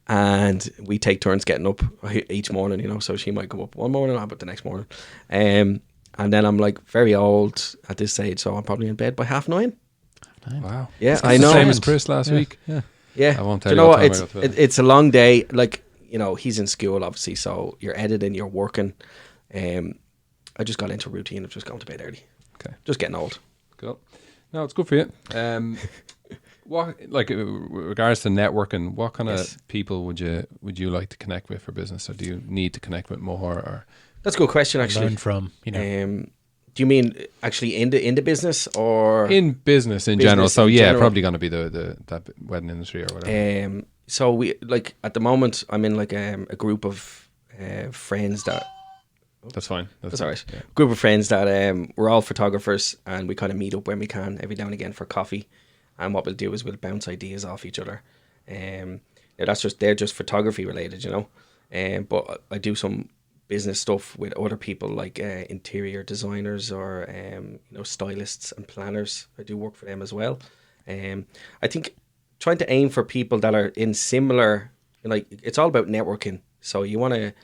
and we take turns getting up each morning, you know. So she might come up one morning, I'm up the next morning, and then I'm like very old at this stage, so I'm probably in bed by 9:30. Wow. Yeah, That's I know. The same as Chris last week. Yeah. I won't tell Do you you know what what? time I go to bed. It's a long day. Like, you know, he's in school obviously, so you're editing, you're working. I just got into a routine of just going to bed early. Okay. Just getting old. Cool. No, it's good for you. What, like, regards to networking, what kind of people would you like to connect with for business, or do you need to connect with more? Or that's a good question, actually. Learn from, you know. Do you mean actually in the business or in business in general? So probably going to be that wedding industry or whatever. So we like at the moment I'm in like a group of friends that. That's fine. That's all right. Yeah. Group of friends that we're all photographers, and we kind of meet up when we can every now and again for coffee. And what we'll do is we'll bounce ideas off each other. They're just photography related, you know. But I do some business stuff with other people like interior designers or stylists and planners. I do work for them as well. I think trying to aim for people that are in similar, like, it's all about networking. So you want to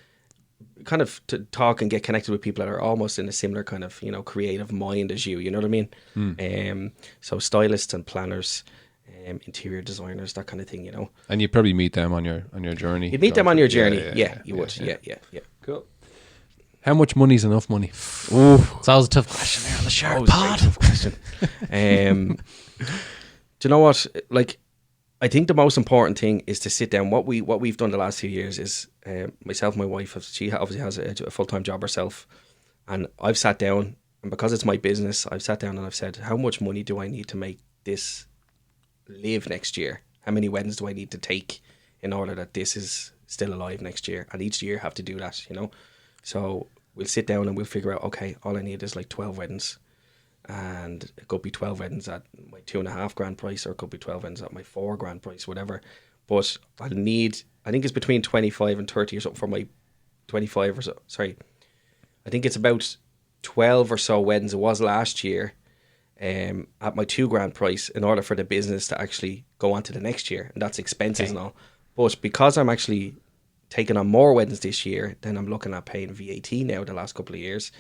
kind of to talk and get connected with people that are almost in a similar kind of, creative mind as you. You know what I mean? So stylists and planners, interior designers, that kind of thing. And you probably meet them on your journey. You'd meet them on your journey. You would. Yeah. Cool. How much money is enough money? Ooh, it's always a tough question there on the SharkPod. Tough question. Do you know what? Like, I think the most important thing is to sit down. What we've done the last few years is myself, my wife, she obviously has a full-time job herself, and I've sat down, and because it's my business, I've sat down and I've said, how much money do I need to make this live next year? How many weddings do I need to take in order that this is still alive next year? And each year have to do that, So we'll sit down and we'll figure out, okay, all I need is like 12 weddings. And it could be 12 weddings at my $2,500 price, or it could be 12 weddings at my $4,000 price, whatever. But I think it's between 25 and 30 or something for my 25 or so. Sorry. I think it's about 12 or so weddings it was last year at my $2,000 price in order for the business to actually go on to the next year. And that's expenses and all. But because I'm actually taking on more weddings this year, then I'm looking at paying VAT now the last couple of years.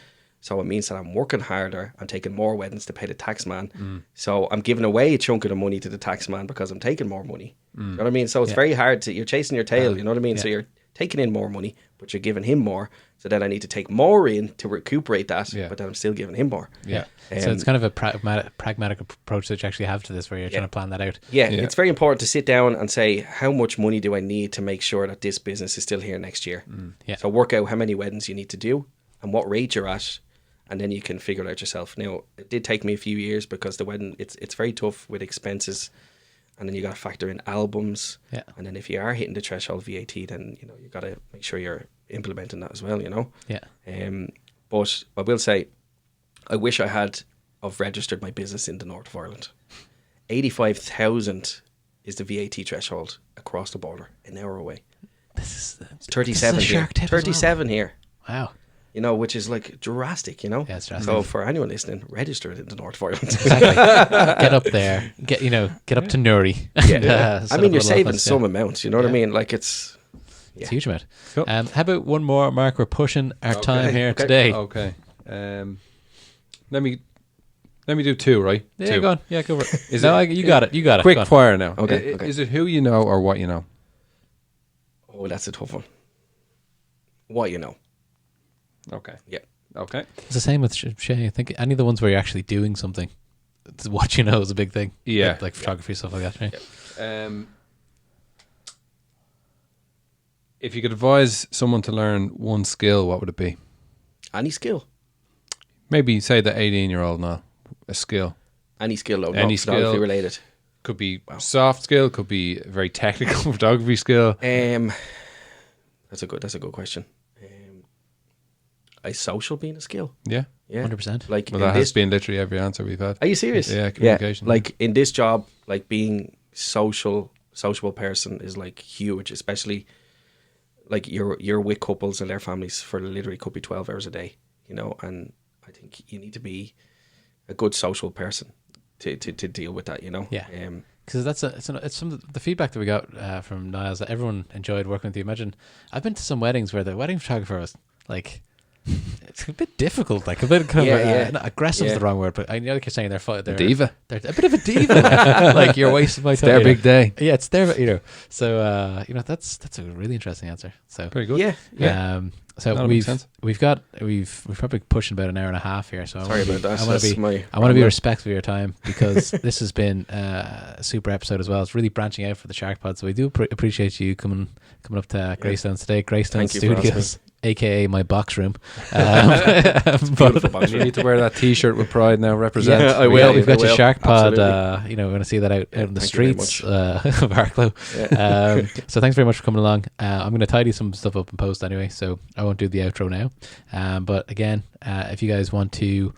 So it means that I'm working harder. I'm taking more weddings to pay the tax man. So I'm giving away a chunk of the money to the tax man because I'm taking more money. You know what I mean? So it's very hard you're chasing your tail, you know what I mean? So you're taking in more money, but you're giving him more. So then I need to take more in to recuperate that, but then I'm still giving him more. So it's kind of a pragmatic approach that you actually have to this, where you're trying to plan that out. It's very important to sit down and say, how much money do I need to make sure that this business is still here next year? So work out how many weddings you need to do and what rate you're at, and then you can figure it out yourself. Now, it did take me a few years because the wedding, it's very tough with expenses, and then you got to factor in albums, and then if you are hitting the threshold VAT, then you got to make sure you're implementing that as well. But I will say, I wish I had have registered my business in the north of Ireland. 85,000 is the VAT threshold across the border, an hour away. It's 37 here. 37 here. Wow. Which is like drastic, Yeah, it's drastic. So for anyone listening, register it in the north of Ireland. Exactly. Get up there. Get up to Nuri. I mean, you're saving some amounts, you know what I mean? Like it's a huge amount. Cool. How about one more, Mark? We're pushing our time here today. Okay. Let me do two, right? Yeah, two. go on. Yeah, go for it. You got it. You got it. Quick fire now. Okay. Is it who you know or what you know? Oh, that's a tough one. What you know. Okay. Yeah. Okay. It's the same with Shay. I think any of the ones where you're actually doing something, it's what you know is a big thing. Yeah. Like photography, stuff like that. Right? Yeah. If you could advise someone to learn one skill, what would it be? Any skill. Maybe say the 18-year-old now. A skill. Any skill, though. Any not skill photography related. Could be soft skill. Could be a very technical photography skill. That's a good question. Is social being a skill? Yeah. 100%. Like, well, that has been literally every answer we've had. Are you serious? Yeah, communication. Yeah. Like in this job, like being sociable person is like huge, especially like you're with couples and their families for literally could be 12 hours a day, and I think you need to be a good social person to deal with that, Yeah. Because it's some of the feedback that we got from Niall is that everyone enjoyed working with you. Imagine, I've been to some weddings where the wedding photographer was like, it's a bit difficult, like a bit kind of not aggressive is the wrong word, but I know like you're saying they're a diva. They're a bit of a diva. Like you're wasting my time. Their big day. Yeah, it's their So that's a really interesting answer. So very good. Yeah. So we've probably pushing about an hour and a half here. So sorry about that. I want to be respectful of your time because this has been a super episode as well. It's really branching out for the SharkPod. So we do appreciate you coming up to Greystone today, Greystone Studios, aka my box room. Beautiful box You room. need to wear that T-shirt with pride now. Represent. Yeah, I will. We've got your SharkPod. Absolutely. We're going to see that out in the Thank you very streets of Arklow. Yeah. So thanks very much for coming along. I'm going to tidy some stuff up and post anyway, so I won't do the outro now. But again, if you guys want to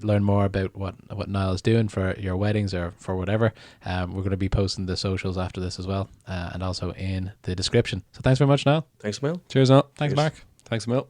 learn more about what Niall is doing for your weddings or for whatever, we're going to be posting the socials after this as well, and also in the description. So thanks very much, Niall. Thanks, Mel. Cheers, Niall. Thanks, Cheers. Mark. Thanks, Mil.